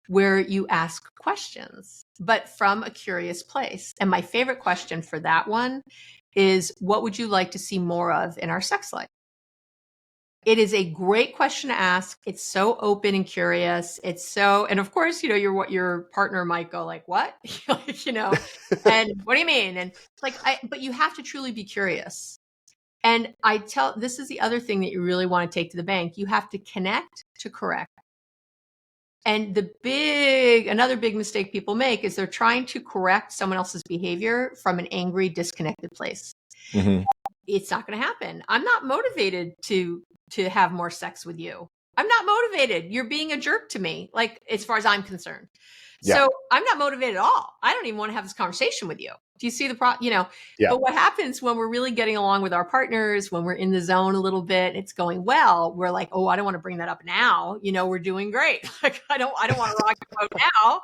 where you ask questions, but from a curious place. And my favorite question for that one is, what would you like to see more of in our sex life? It is a great question to ask. It's so open and curious. And of course, you know, your partner might go like, what? You know, and what do you mean? And it's like, but you have to truly be curious. And this is the other thing that you really want to take to the bank. You have to connect to correct. And another big mistake people make is they're trying to correct someone else's behavior from an angry, disconnected place. It's not going to happen. I'm not motivated to have more sex with you. I'm not motivated. You're being a jerk to me, like, as far as I'm concerned. So I'm not motivated at all. I don't even want to have this conversation with you. Do you see you know, but what happens when we're really getting along with our partners, when we're in the zone a little bit, it's going well, we're like, oh, I don't want to bring that up now. You know, we're doing great. Like, I don't want to rock the boat now,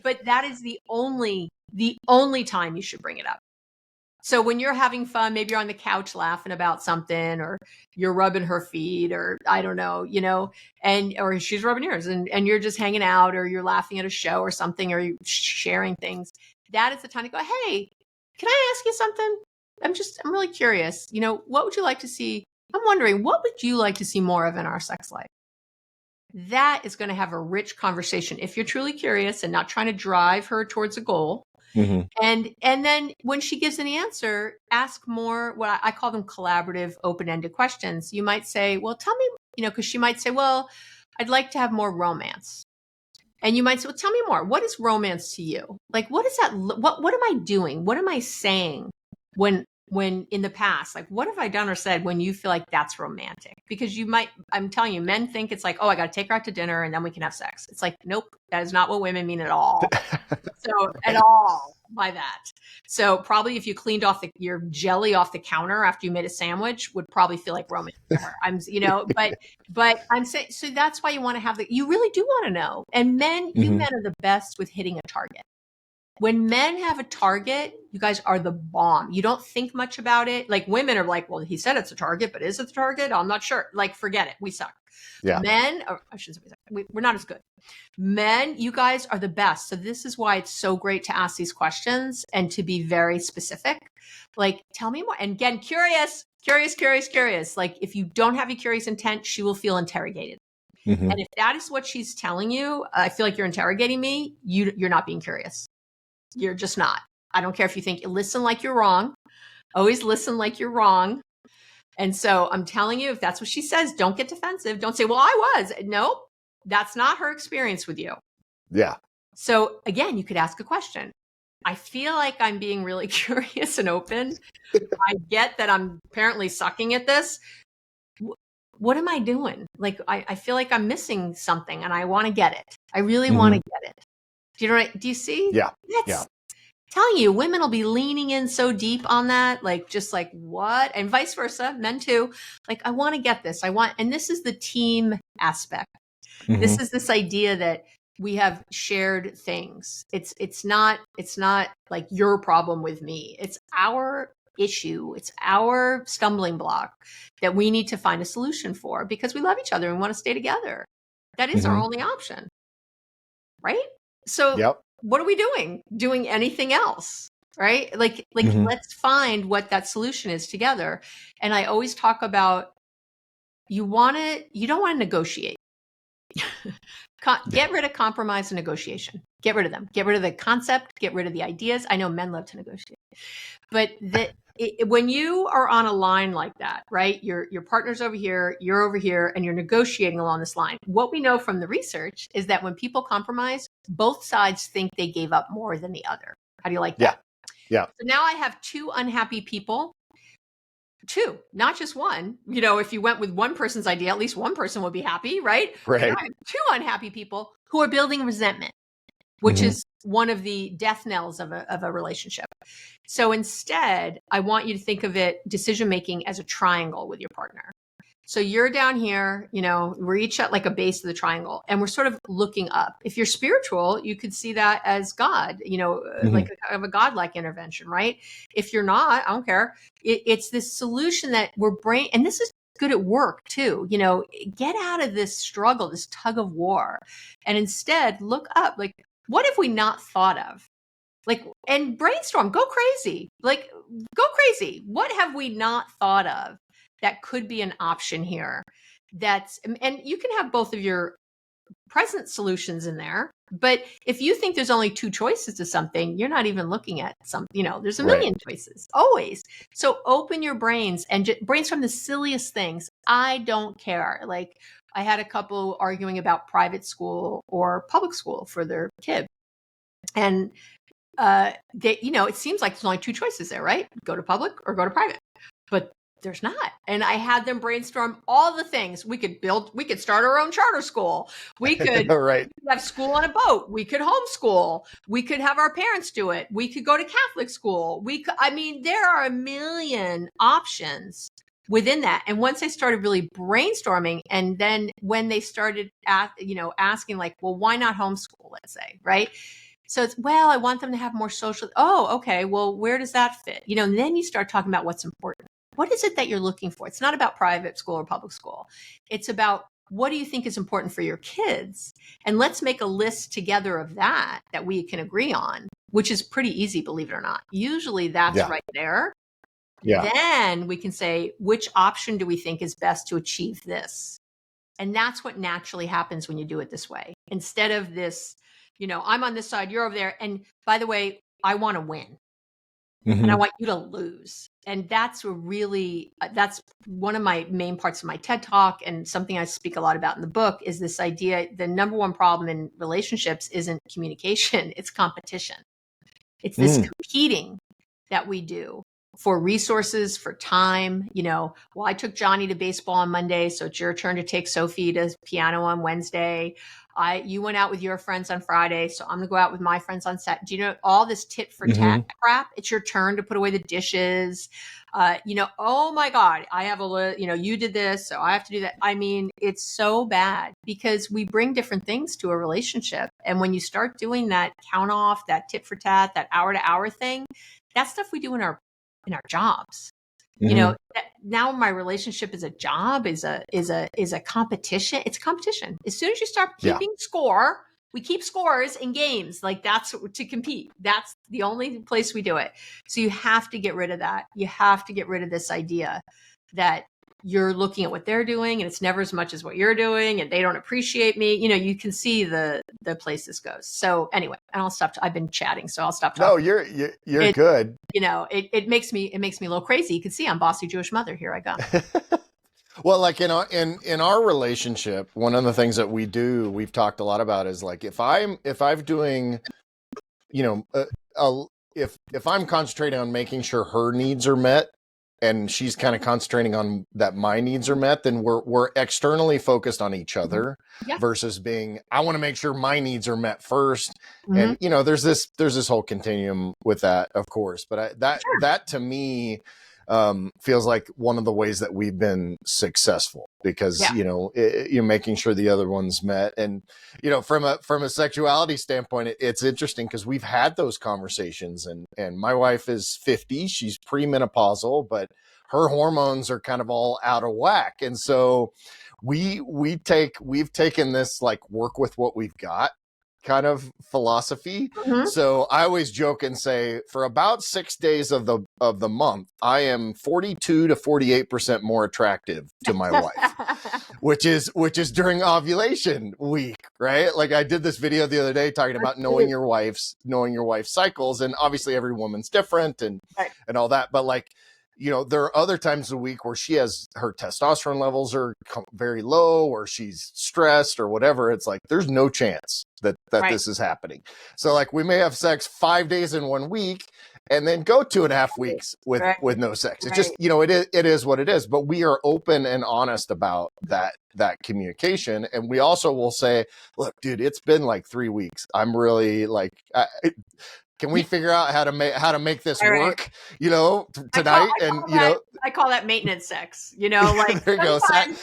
but that is the only time you should bring it up. So when you're having fun, maybe you're on the couch laughing about something, or you're rubbing her feet, or I don't know, or she's rubbing yours, and you're just hanging out, or you're laughing at a show or something, or you're sharing things. That is the time to go, hey, can I ask you something? I'm really curious. What would you like to see? I'm wondering, what would you like to see more of in our sex life? That is going to have a rich conversation if you're truly curious and not trying to drive her towards a goal. Mm-hmm. And then when she gives an answer, ask more, what I call them collaborative, open-ended questions. You might say, well, tell me, because she might say, well, I'd like to have more romance. And you might say, well, tell me more. What is romance to you? Like, what is that? What am I doing? What am I saying when in the past, like, what have I done or said when you feel like that's romantic? Because I'm telling you, men think it's like, oh, I got to take her out to dinner and then we can have sex. It's like, nope, that is not what women mean at all. So at all by that. So probably if you cleaned off your jelly off the counter after you made a sandwich, would probably feel like romance to her. But I'm saying, so that's why you want to have you really do want to know. And you men are the best with hitting a target. When men have a target, you guys are the bomb. You don't think much about it. Like, women are like, well, he said it's a target, but is it the target? I'm not sure. Like, forget it. We suck. Yeah. Men, or I shouldn't say we suck. We're not as good. Men, you guys are the best. So this is why it's so great to ask these questions and to be very specific. Like, tell me more. And again, curious. Like, if you don't have a curious intent, she will feel interrogated. Mm-hmm. And if that is what she's telling you, I feel like you're interrogating me. You're not being curious. You're just not. I don't care if you think, listen like you're wrong. Always listen like you're wrong. And so I'm telling you, if that's what she says, don't get defensive. Don't say, well, I was. Nope. That's not her experience with you. Yeah. So again, you could ask a question. I feel like I'm being really curious and open. I get that I'm apparently sucking at this. What am I doing? Like, I feel like I'm missing something and I want to get it. I really want to get it. Do you see? Yeah. Telling you, women will be leaning in so deep on that, like, just like, what? And vice versa, men too. Like, I want to get this. And this is the team aspect. Mm-hmm. This is this idea that we have shared things. It's not like your problem with me. It's our issue. It's our stumbling block that we need to find a solution for, because we love each other and want to stay together. That is our only option. Right? So what are we doing? Doing anything else, right? Like let's find what that solution is together. And I always talk about, you don't want to negotiate. Get rid of compromise and negotiation. Get rid of them. Get rid of the concept. Get rid of the ideas. I know men love to negotiate, but when you are on a line like that, right? Your partner's over here, you're over here, and you're negotiating along this line. What we know from the research is that when people compromise, both sides think they gave up more than the other. How do you like that? Yeah. So now I have two unhappy people. Two, not just one. If you went with one person's idea, at least one person would be happy, right? Right. I have two unhappy people who are building resentment, which is one of the death knells of a relationship. So instead, I want you to think of decision-making as a triangle with your partner. So you're down here, we're each at like a base of the triangle, and we're sort of looking up. If you're spiritual, you could see that as God, like a godlike intervention, right? If you're not, I don't care. It's this solution that and this is good at work too, get out of this struggle, this tug of war, and instead look up, like, what have we not thought of? Like, and brainstorm, go crazy. What have we not thought of that could be an option here? And you can have both of your present solutions in there, but if you think there's only two choices to something, you're not even looking at there's a million choices, always. So open your brains and brainstorm the silliest things. I don't care. Like, I had a couple arguing about private school or public school for their kid. And it seems like there's only two choices there, right? Go to public or go to private. But there's not. And I had them brainstorm all the things we could start our own charter school. We could have school on a boat. We could homeschool. We could have our parents do it. We could go to Catholic school. There are a million options within that. And once I started really brainstorming, and then when they started asking, like, well, why not homeschool, let's say, right? So it's, well, I want them to have more social. Oh, okay. Well, where does that fit? And then you start talking about what's important. What is it that you're looking for? It's not about private school or public school. It's about, what do you think is important for your kids? And let's make a list together of that we can agree on, which is pretty easy, believe it or not. Usually that's right there. Yeah. Then we can say, which option do we think is best to achieve this? And that's what naturally happens when you do it this way. Instead of this, I'm on this side, you're over there. And by the way, I want to win. And I want you to lose. And that's that's one of my main parts of my TED Talk, and something I speak a lot about in the book is this idea, the number one problem in relationships isn't communication, it's competition. It's this competing that we do for resources, for time. Well, I took Johnny to baseball on Monday, so it's your turn to take Sophie to piano on Wednesday. You went out with your friends on Friday, so I'm gonna go out with my friends on Saturday. Do you know all this tit for tat crap? It's your turn to put away the dishes. Oh my God, I have you did this, so I have to do that. I mean, it's so bad because we bring different things to a relationship. And when you start doing that count off, that tit for tat, that hour to hour thing, that's stuff we do in our jobs. Now my relationship is a job, is a competition. It's competition. As soon as you start keeping score, we keep scores in games. Like, that's to compete. That's the only place we do it. So you have to get rid of that. You have to get rid of this idea that you're looking at what they're doing and it's never as much as what you're doing and they don't appreciate me. You can see the place this goes. So anyway, and I'll stop. I've been chatting, so I'll stop talking. No, you're good. It makes me a little crazy. You can see I'm bossy Jewish mother. Here I go. Well, like in our relationship, one of the things that we've talked a lot about is like, if I'm doing, if I'm concentrating on making sure her needs are met, and she's kind of concentrating on that my needs are met, then we're externally focused on each other versus being, I want to make sure my needs are met first. And, there's this whole continuum with that, of course, but that to me feels like one of the ways that we've been successful because, you're making sure the other one's met. And, from a sexuality standpoint, it's interesting because we've had those conversations and my wife is 50, she's premenopausal, but her hormones are kind of all out of whack. And so we've taken this like work with what we've got kind of philosophy. So I always joke and say for about 6 days of the month, I am 42 to 48% more attractive to my wife, which is during ovulation week, right? Like I did this video the other day talking about knowing your wife's cycles, and obviously every woman's different and all that, but like, there are other times a week where her testosterone levels are very low or she's stressed or whatever. It's like, there's no chance that this is happening. So like we may have sex 5 days in 1 week and then go 2.5 weeks with no sex. It's just, it is what it is, but we are open and honest about that communication. And we also will say, look, dude, it's been like 3 weeks. I'm really like, can we figure out how to make this work, tonight? I call that maintenance sex, like there you go.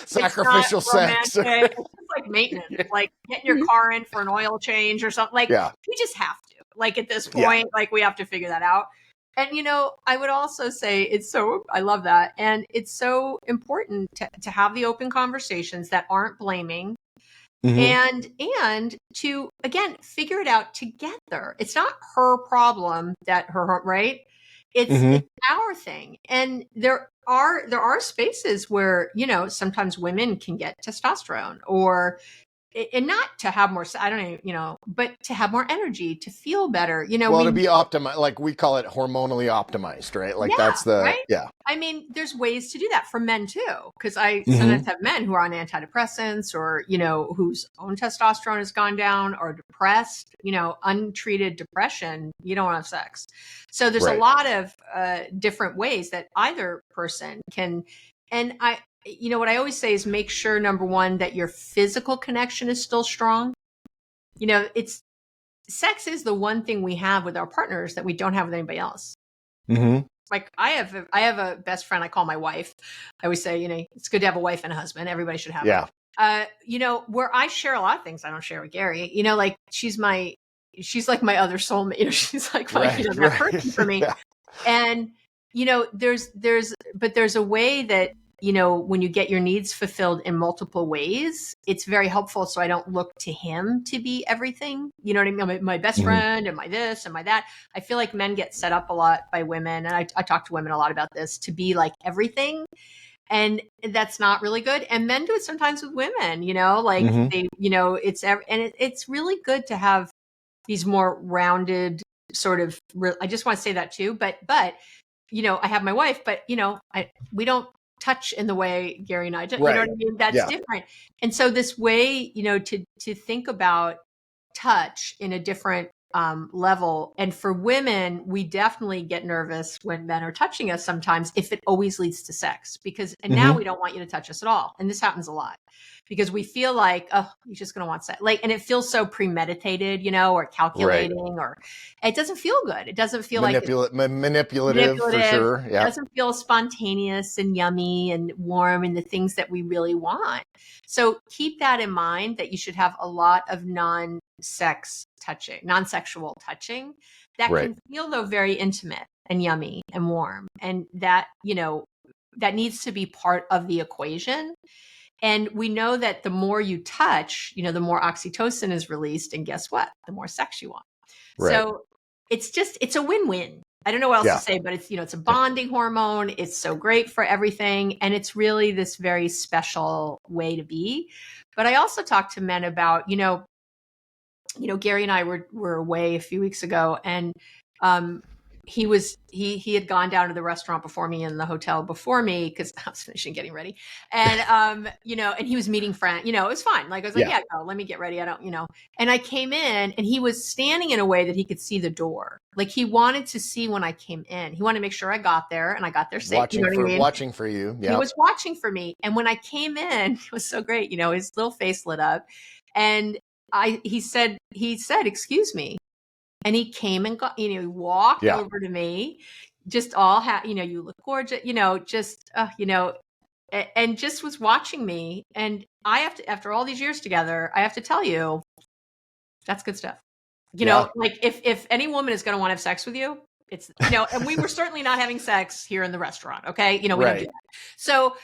Sacrificial sex. It's like maintenance, like getting your car in for an oil change or something. Like we just have to, like at this point, like we have to figure that out. And, I would also say I love that. And it's so important to have the open conversations that aren't blaming. And to, again, figure it out together. It's not her problem that right. It's our thing. And there are spaces where, sometimes women can get testosterone and not to have more, I don't know, but to have more energy, to feel better, to be optimized, like we call it hormonally optimized, right? Like that's right? I mean, there's ways to do that for men too, because I sometimes have men who are on antidepressants or, whose own testosterone has gone down or depressed, untreated depression, you don't want to have sex. So there's a lot of different ways that either person can, and what I always say is make sure, number one, that your physical connection is still strong. Sex is the one thing we have with our partners that we don't have with anybody else. Like I have a best friend I call my wife. I always say, it's good to have a wife and a husband. Everybody should have one. Where I share a lot of things I don't share with Gary, like she's my she's like my other soulmate. You know, she's like my, you know, that person for me. Yeah. And, you know, there's a way that, you know, when you get your needs fulfilled in multiple ways, it's very helpful. So I don't look to him to be everything. You know what I mean? My best friend and my this and my that. I feel like men get set up a lot by women. And I talk to women a lot about this, to be like everything. And that's not really good. And men do it sometimes with women, you know, like they, you know, it's really good to have these more rounded sort of, I just want to say that too. But, you know, I have my wife, but, you know, we don't touch in the way Gary and I do. You know what I mean? That's different. And so this way, you know, to think about touch in a different level. And for women, we definitely get nervous when men are touching us sometimes, if it always leads to sex, because, and now we don't want you to touch us at all. And this happens a lot because we feel like, oh, you're just going to want sex. Like, and it feels so premeditated, you know, or calculating, or it doesn't feel good. It doesn't feel manipulative for sure. Yeah. It doesn't feel spontaneous and yummy and warm and the things that we really want. So keep that in mind, that you should have a lot of non-sexual touching that can feel, though, very intimate and yummy and warm. And that, you know, that needs to be part of the equation. And we know that the more you touch, you know, the more oxytocin is released. And guess what? The more sex you want. So it's a win-win. I don't know what else to say, but it's, you know, it's a bonding hormone. It's so great for everything. And it's really this very special way to be. But I also talk to men about, you know, Gary and I were away a few weeks ago, and he had gone down to the restaurant before me and the hotel before me, because I was finishing getting ready. And you know, and he was meeting friends, you know, it was fine. Like I was like, yeah, go, let me get ready. I don't, you know. And I came in and he was standing in a way that he could see the door. Like he wanted to see when I came in. He wanted to make sure I got there, and I got there safe. Watching for you. Yeah. He was watching for me. And when I came in, it was so great. You know, his little face lit up, and he said, excuse me. And he came and got, you know, he walked over to me, just all you know, you look gorgeous, you know, just, you know, and just was watching me. And I have to, after all these years together, I have to tell you, that's good stuff. You know, like if any woman is going to want to have sex with you, it's, you know, and we were certainly not having sex here in the restaurant. Okay. You know, we don't do that. So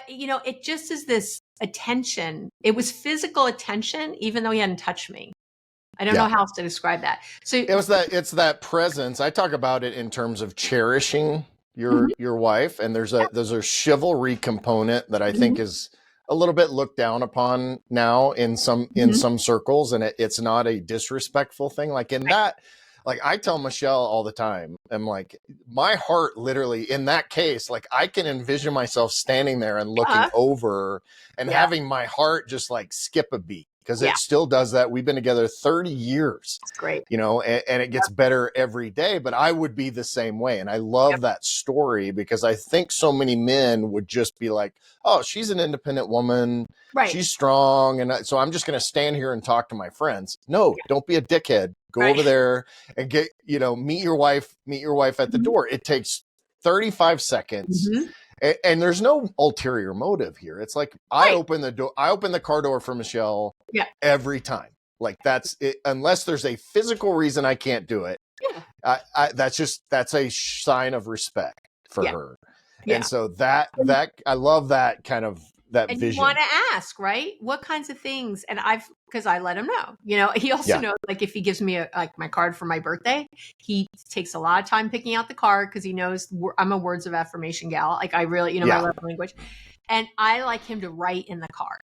you know, it just is this attention. It was physical attention, even though he hadn't touched me. I don't know how else to describe that. So it's that presence. I talk about it in terms of cherishing your wife, and there's a chivalry component that I think is a little bit looked down upon now in some circles, and it's not a disrespectful thing. Like in that, like I tell Michelle all the time, I'm like, my heart literally in that case, like I can envision myself standing there and looking over and having my heart just like skip a beat. Because it still does that. We've been together 30 years. That's great. You know, and it gets better every day. But I would be the same way. And I love that story, because I think so many men would just be like, oh, she's an independent woman. Right. She's strong. And so I'm just going to stand here and talk to my friends. No, don't be a dickhead. Go over there and get, you know, meet your wife at the door. It takes 35 seconds. And there's no ulterior motive here. It's like I open the car door for Michelle every time. Like that's it, unless there's a physical reason I can't do it. That's a sign of respect for her. And so that I love that kind of that and vision. You want to ask, right? What kinds of things? And because I let him know, you know, he also knows, like if he gives me my card for my birthday, he takes a lot of time picking out the card, because he knows I'm a words of affirmation gal. Like I really, you know, my love language, and I like him to write in the card.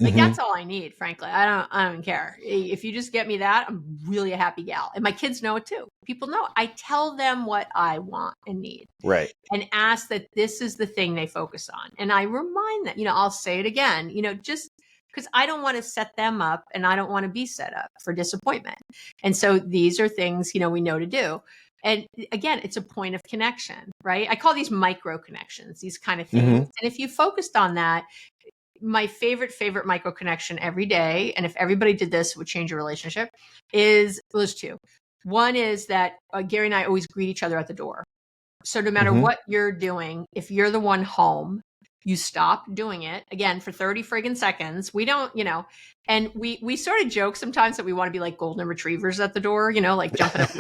Like that's all I need, frankly. I don't care. If you just get me that, I'm really a happy gal. And my kids know it too. People know. I tell them what I want and need. Right. And ask that this is the thing they focus on. And I remind them, you know, I'll say it again, you know, just because I don't want to set them up, and I don't want to be set up for disappointment. And so these are things, you know, we know to do. And again, it's a point of connection, right? I call these micro connections, these kind of things. And if you focused on that, my favorite micro connection every day, and if everybody did this, it would change your relationship, there's two. One is that Gary and I always greet each other at the door. So no matter what you're doing, if you're the one home, You stop doing it again for 30 friggin' seconds. We don't, and we sort of joke sometimes that we want to be like golden retrievers at the door, like jumping up.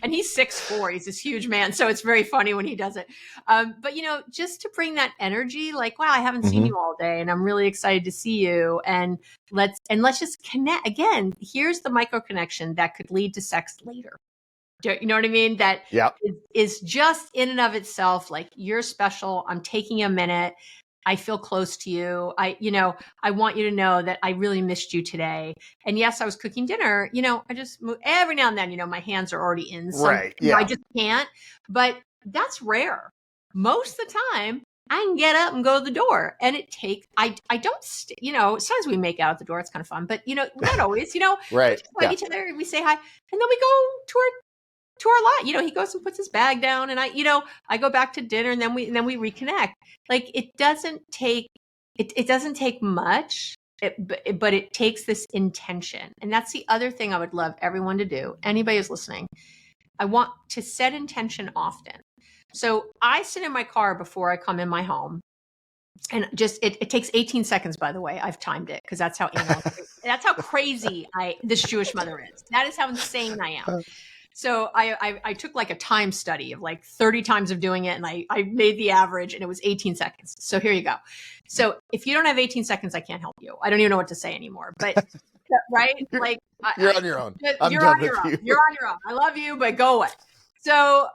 And he's 6'4". He's this huge man. So it's very funny when he does it. But, just to bring that energy, like, wow, I haven't seen you all day and I'm really excited to see you. And let's just connect. Again, here's the micro connection that could lead to sex later. You know what I mean? That is just in and of itself, like, you're special. I'm taking a minute. I feel close to you. I want you to know that I really missed you today. And yes, I was cooking dinner. I just every now and then, my hands are already in. Right. Yeah. I just can't. But that's rare. Most of the time, I can get up and go to the door, and it takes. I don't. Sometimes we make out at the door. It's kind of fun, but not always. Right. We just hug each other. We say hi, and then we go to our lot. He goes and puts his bag down, and I go back to dinner, and then we reconnect. Like, it doesn't take much, but it takes this intention. And that's the other thing I would love everyone to do. Anybody who's listening, I want to set intention often. So I sit in my car before I come in my home. And just, it takes 18 seconds, by the way. I've timed it because that's how crazy this Jewish mother is. That is how insane I am. So I took like a time study of like 30 times of doing it, and I made the average, and it was 18 seconds. So here you go. So if you don't have 18 seconds, I can't help you. I don't even know what to say anymore. But right, like, you're on your own. You're on your own. You're on your own. I love you, but go away. So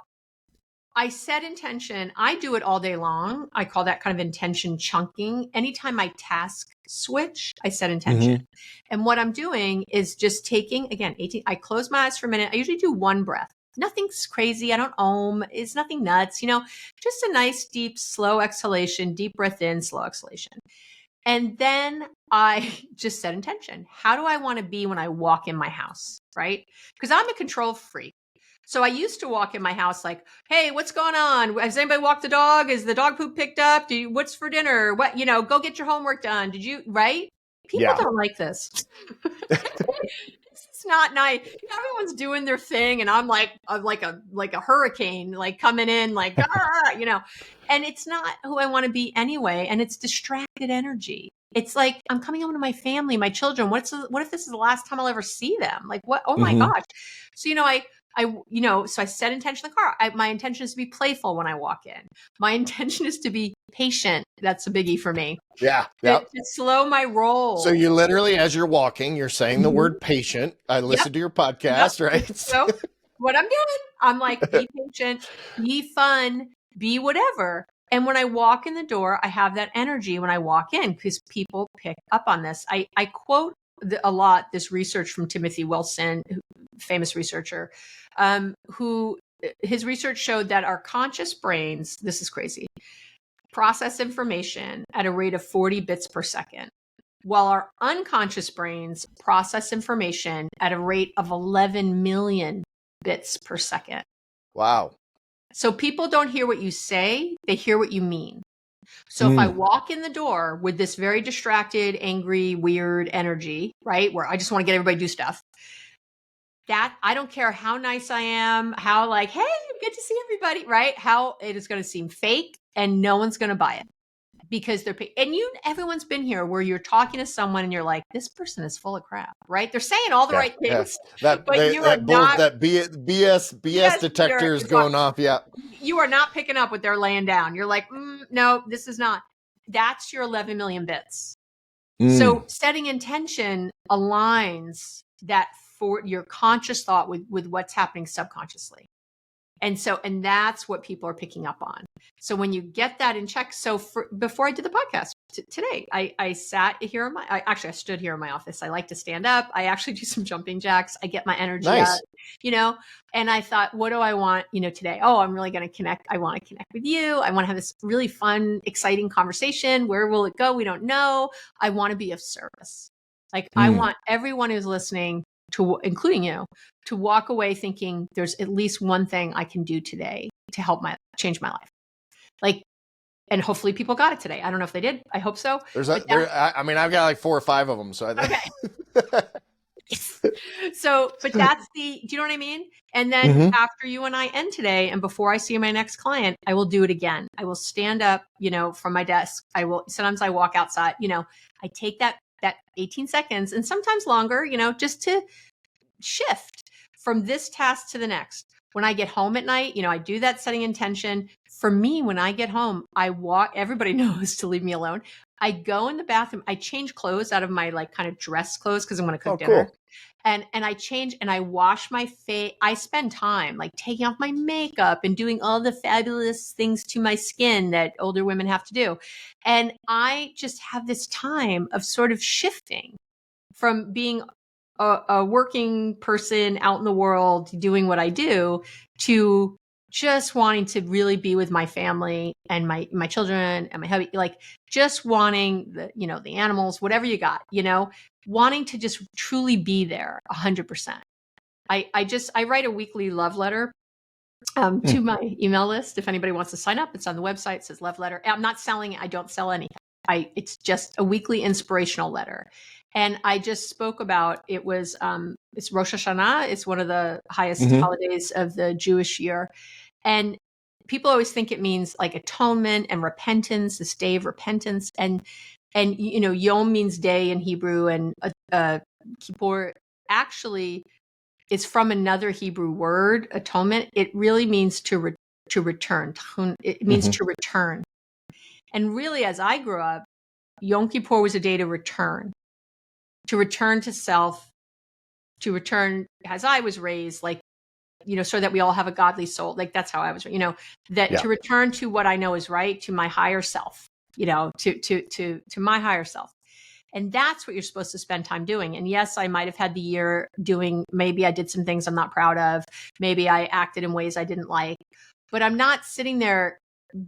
I set intention. I do it all day long. I call that kind of intention chunking. Anytime I task switch, I set intention. And what I'm doing is just taking, again, 18, I close my eyes for a minute. I usually do one breath. Nothing's crazy. I don't ohm. It's nothing nuts, just a nice, deep, slow exhalation, deep breath in, slow exhalation. And then I just set intention. How do I want to be when I walk in my house, right? Because I'm a control freak. So I used to walk in my house like, hey, what's going on? Has anybody walked the dog? Is the dog poop picked up? What's for dinner? What, go get your homework done. Did you, right? People don't like this. It's not nice. Everyone's doing their thing, and I'm like a hurricane, like coming in, like, and it's not who I want to be anyway. And it's distracted energy. It's like, I'm coming home to my family, my children. What if this is the last time I'll ever see them? Like, what? Oh my gosh. So, so I set intention in the car. My intention is to be playful when I walk in. My intention is to be patient. That's a biggie for me. Yeah. To slow my roll. So you literally, as you're walking, you're saying the word patient. I listened to your podcast, right? So what I'm doing, I'm like, be patient, be fun, be whatever. And when I walk in the door, I have that energy when I walk in, because people pick up on this. I quote a lot this research from Timothy Wilson, famous researcher, who his research showed that our conscious brains, this is crazy, process information at a rate of 40 bits per second, while our unconscious brains process information at a rate of 11 million bits per second. Wow. So people don't hear what you say, they hear what you mean. So if I walk in the door with this very distracted, angry, weird energy, right, where I just want to get everybody to do stuff, that I don't care how nice I am, how like, hey, good to see everybody, right? How it is going to seem fake, and no one's going to buy it because everyone's been here where you're talking to someone and you're like, this person is full of crap, right? They're saying all the right things, but that BS detector is going off. Yeah. You are not picking up what they're laying down. You're like, no, this is not. That's your 11 million bits. So setting intention aligns that for your conscious thought with what's happening subconsciously. And that's what people are picking up on. So when you get that in check, before I did the podcast today, I sat here I stood here in my office. I like to stand up. I actually do some jumping jacks. I get my energy up, and I thought, what do I want, today? Oh, I'm really going to connect. I want to connect with you. I want to have this really fun, exciting conversation. Where will it go? We don't know. I want to be of service. Like, I want everyone who's listening, including you, to walk away thinking there's at least one thing I can do today to help change my life. Like, and hopefully people got it today. I don't know if they did. I hope so. I've got like 4 or 5 of them. So I think. Okay. So, but that's do you know what I mean? And then Mm-hmm. after you and I end today, and before I see my next client, I will do it again. I will stand up, from my desk. Sometimes I walk outside, I take that 18 seconds and sometimes longer, just to shift from this task to the next. When I get home at night, I do that setting intention. For me, when I get home, I walk, everybody knows to leave me alone. I go in the bathroom, I change clothes out of my like kind of dress clothes because I'm going to cook dinner. Cool. And I change and I wash my face. I spend time like taking off my makeup and doing all the fabulous things to my skin that older women have to do. And I just have this time of sort of shifting from being a working person out in the world doing what I do to just wanting to really be with my family and my children and my hubby, like just wanting the animals, whatever you got, wanting to just truly be there 100%. I write a weekly love letter to my email list. If anybody wants to sign up, it's on the website. It says love letter. I'm not selling it. I don't sell anything. It's just a weekly inspirational letter. And I just spoke about, it's Rosh Hashanah. It's one of the highest holidays of the Jewish year. And people always think it means like atonement and repentance, this day of repentance. And Yom means day in Hebrew, and Kippur actually is from another Hebrew word, atonement. It really means to return. It means to return. And really, as I grew up, Yom Kippur was a day to return to self, to return as I was raised, like, so that we all have a godly soul. Like that's how I was, to return to what I know is right, to my higher self, to my higher self. And that's what you're supposed to spend time doing. And yes, I might have had the year maybe I did some things I'm not proud of. Maybe I acted in ways I didn't like, but I'm not sitting there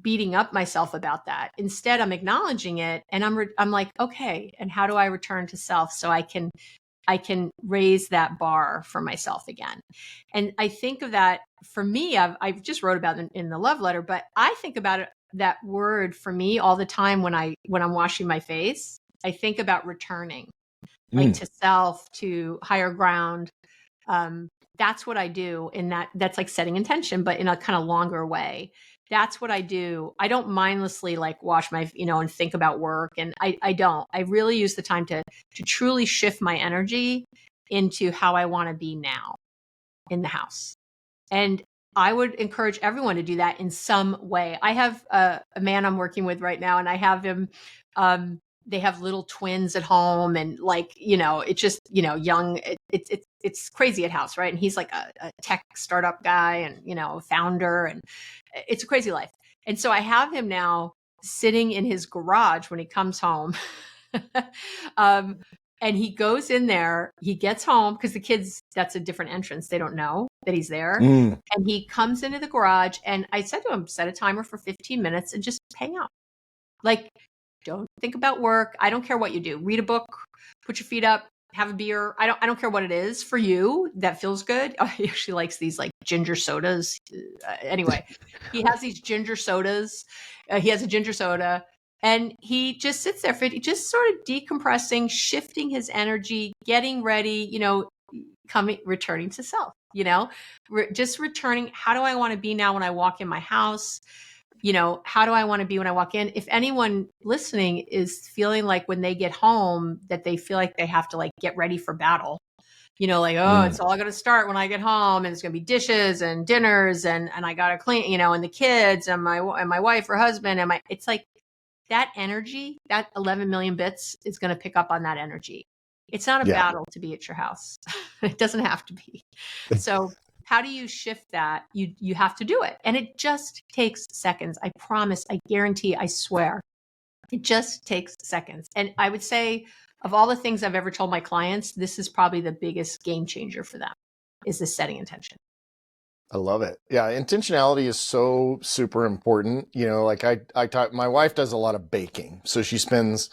beating up myself about that. Instead, I'm acknowledging it. And I'm like, okay, and how do I return to self so I can raise that bar for myself again? And I think of that for me, I've just wrote about it in the love letter, but I think about it, that word for me all the time when I'm washing my face. I think about returning, like to self, to higher ground. That's what I do. That's like setting intention, but in a kind of longer way. That's what I do. I don't mindlessly like wash my, and think about work. And I don't. I really use the time to truly shift my energy into how I want to be now in the house. And I would encourage everyone to do that in some way. I have a man I'm working with right now, and I have him, they have little twins at home, and like, it's just, young, it's crazy at house. Right. And he's like a tech startup guy and, a founder, and it's a crazy life. And so I have him now sitting in his garage when he comes home. And he goes in there, he gets home because the kids, that's a different entrance. They don't know that he's there. And he comes into the garage, and I said to him, set a timer for 15 minutes and just hang out. Like, don't think about work. I don't care what you do. Read a book, put your feet up, have a beer. I don't care what it is for you that feels good. Oh, he actually likes these like ginger sodas. Anyway, he has these ginger sodas. He has a ginger soda. And he just sits there, just sort of decompressing, shifting his energy, getting ready, returning to self, just returning. How do I want to be now when I walk in my house? How do I want to be when I walk in? If anyone listening is feeling like when they get home that they feel like they have to like get ready for battle, it's all going to start when I get home, and it's going to be dishes and dinners and I got to clean, and the kids and my wife or husband it's like, that energy, that 11 million bits is going to pick up on that energy. It's not a battle to be at your house. It doesn't have to be. So how do you shift that? You have to do it. And it just takes seconds. I promise, I guarantee, I swear. It just takes seconds. And I would say of all the things I've ever told my clients, this is probably the biggest game changer for them, is this setting intention. I love it. Yeah. Intentionality is so super important. Like I talk, my wife does a lot of baking. So she spends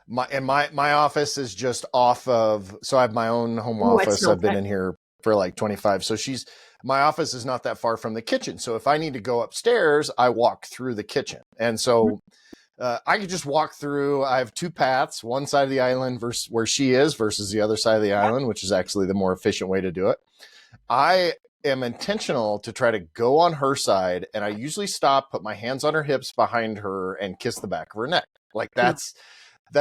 my office is just off of, so I have my own home office. I've been in here for like 25. So my office is not that far from the kitchen. So if I need to go upstairs, I walk through the kitchen. And so I could just walk through. I have two paths, one side of the island versus where she is versus the other side of the island, which is actually the more efficient way to do it. I am intentional to try to go on her side, and I usually stop, put my hands on her hips behind her, and kiss the back of her neck. Like that's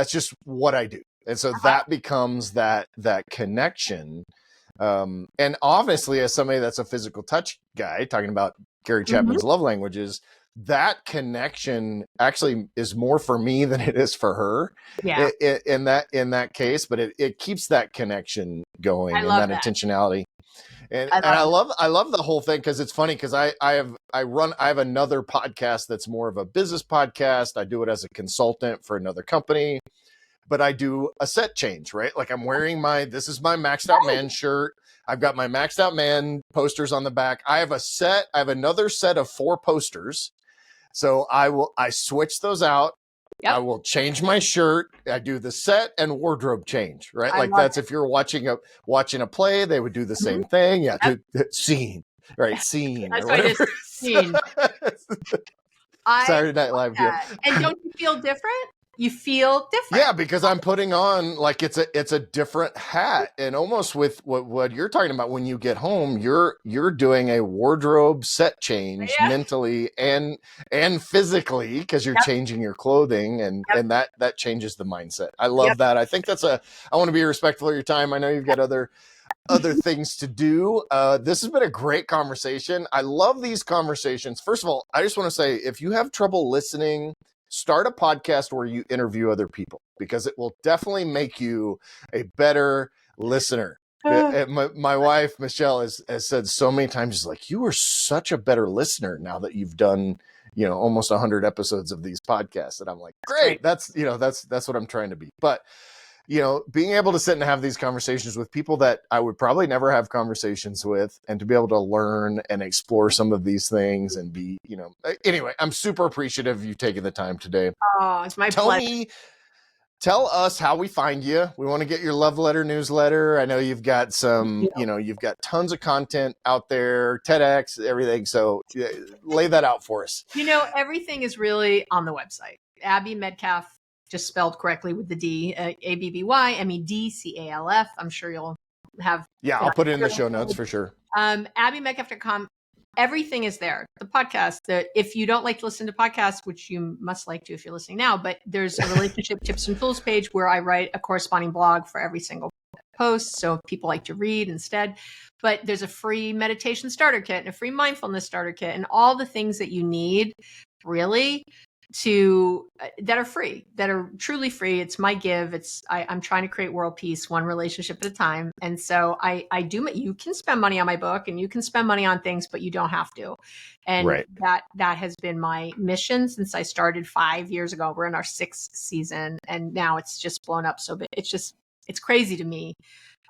just what I do. And so that becomes that connection. And obviously, as somebody that's a physical touch guy, talking about Gary Chapman's love languages, that connection actually is more for me than it is for her. Yeah. In that case, but it keeps that connection going and that intentionality. And I love the whole thing, because it's funny, because I have another podcast that's more of a business podcast. I do it as a consultant for another company, but I do a set change, right? Like I'm wearing this is my Maxed Out Man shirt. I've got my Maxed Out Man posters on the back. I have another set of 4 posters. So I switch those out. Yep. I will change my shirt. I do the set and wardrobe change, right? Like that's if you're watching a play, they would do the same thing. Yeah. Yep. Scene, right? Scene. That's what it is. Scene. Saturday Night Live. And don't you feel different? You feel different. Yeah, because I'm putting on like it's a different hat, and almost with what you're talking about, when you get home, you're doing a wardrobe set change mentally and physically, because you're changing your clothing, and that changes the mindset. I love that. I think I want to be respectful of your time. I know you've got other things to do. This has been a great conversation. I love these conversations. First of all, I just want to say, if you have trouble listening, start a podcast where you interview other people, because it will definitely make you a better listener. My wife, Michelle, has said so many times, she's like, you are such a better listener now that you've done, almost 100 episodes of these podcasts. And I'm like, great. That's what I'm trying to be. But being able to sit and have these conversations with people that I would probably never have conversations with, and to be able to learn and explore some of these things and be, anyway, I'm super appreciative of you taking the time today. Oh, it's my pleasure. Tell us how we find you. We want to get your love letter newsletter. I know you've got you've got tons of content out there, TEDx, everything. So lay that out for us. Everything is really on the website. Abby Medcalf, just spelled correctly with the D, ABBYMEDCALF. I'm sure you'll have. Yeah, I'll put it in the show notes for sure. AbbyMedcalf.com. Everything is there. The podcast, if you don't like to listen to podcasts, which you must like to if you're listening now, but there's a relationship tips and tools page where I write a corresponding blog for every single post. So people like to read instead. But there's a free meditation starter kit and a free mindfulness starter kit and all the things that you need really that are free, that are truly free. It's my give. I'm trying to create world peace, one relationship at a time. And so you can spend money on my book and you can spend money on things, but you don't have to. And that has been my mission since I started 5 years ago. We're in our 6th season, and now it's just blown up so big. It's crazy to me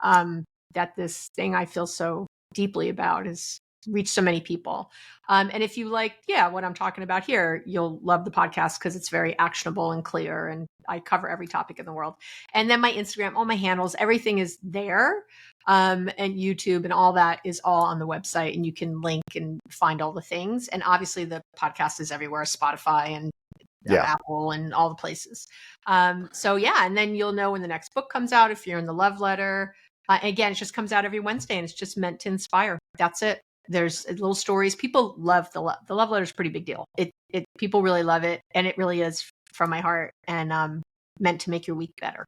that this thing I feel so deeply about is reach so many people. And if you like, what I'm talking about here, you'll love the podcast because it's very actionable and clear. And I cover every topic in the world. And then my Instagram, all my handles, everything is there. And YouTube and all that is all on the website, and you can link and find all the things. And obviously the podcast is everywhere, Spotify and Apple and all the places. And then you'll know when the next book comes out, if you're in the love letter. Again, it just comes out every Wednesday, and it's just meant to inspire. That's it. There's little stories. People love the love letter is a pretty big deal. People really love it, and it really is from my heart and meant to make your week better.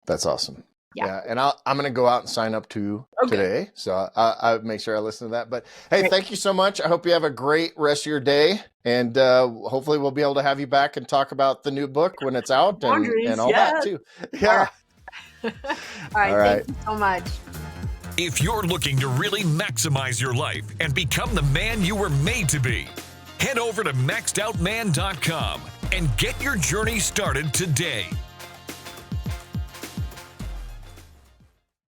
That's awesome. Yeah. And I'm going to go out and sign up today. So I'll make sure I listen to that. But hey, Thank you so much. I hope you have a great rest of your day. And hopefully we'll be able to have you back and talk about the new book when it's out and all that too. Yeah. All right. Thank you so much. If you're looking to really maximize your life and become the man you were made to be, head over to maxedoutman.com and get your journey started today.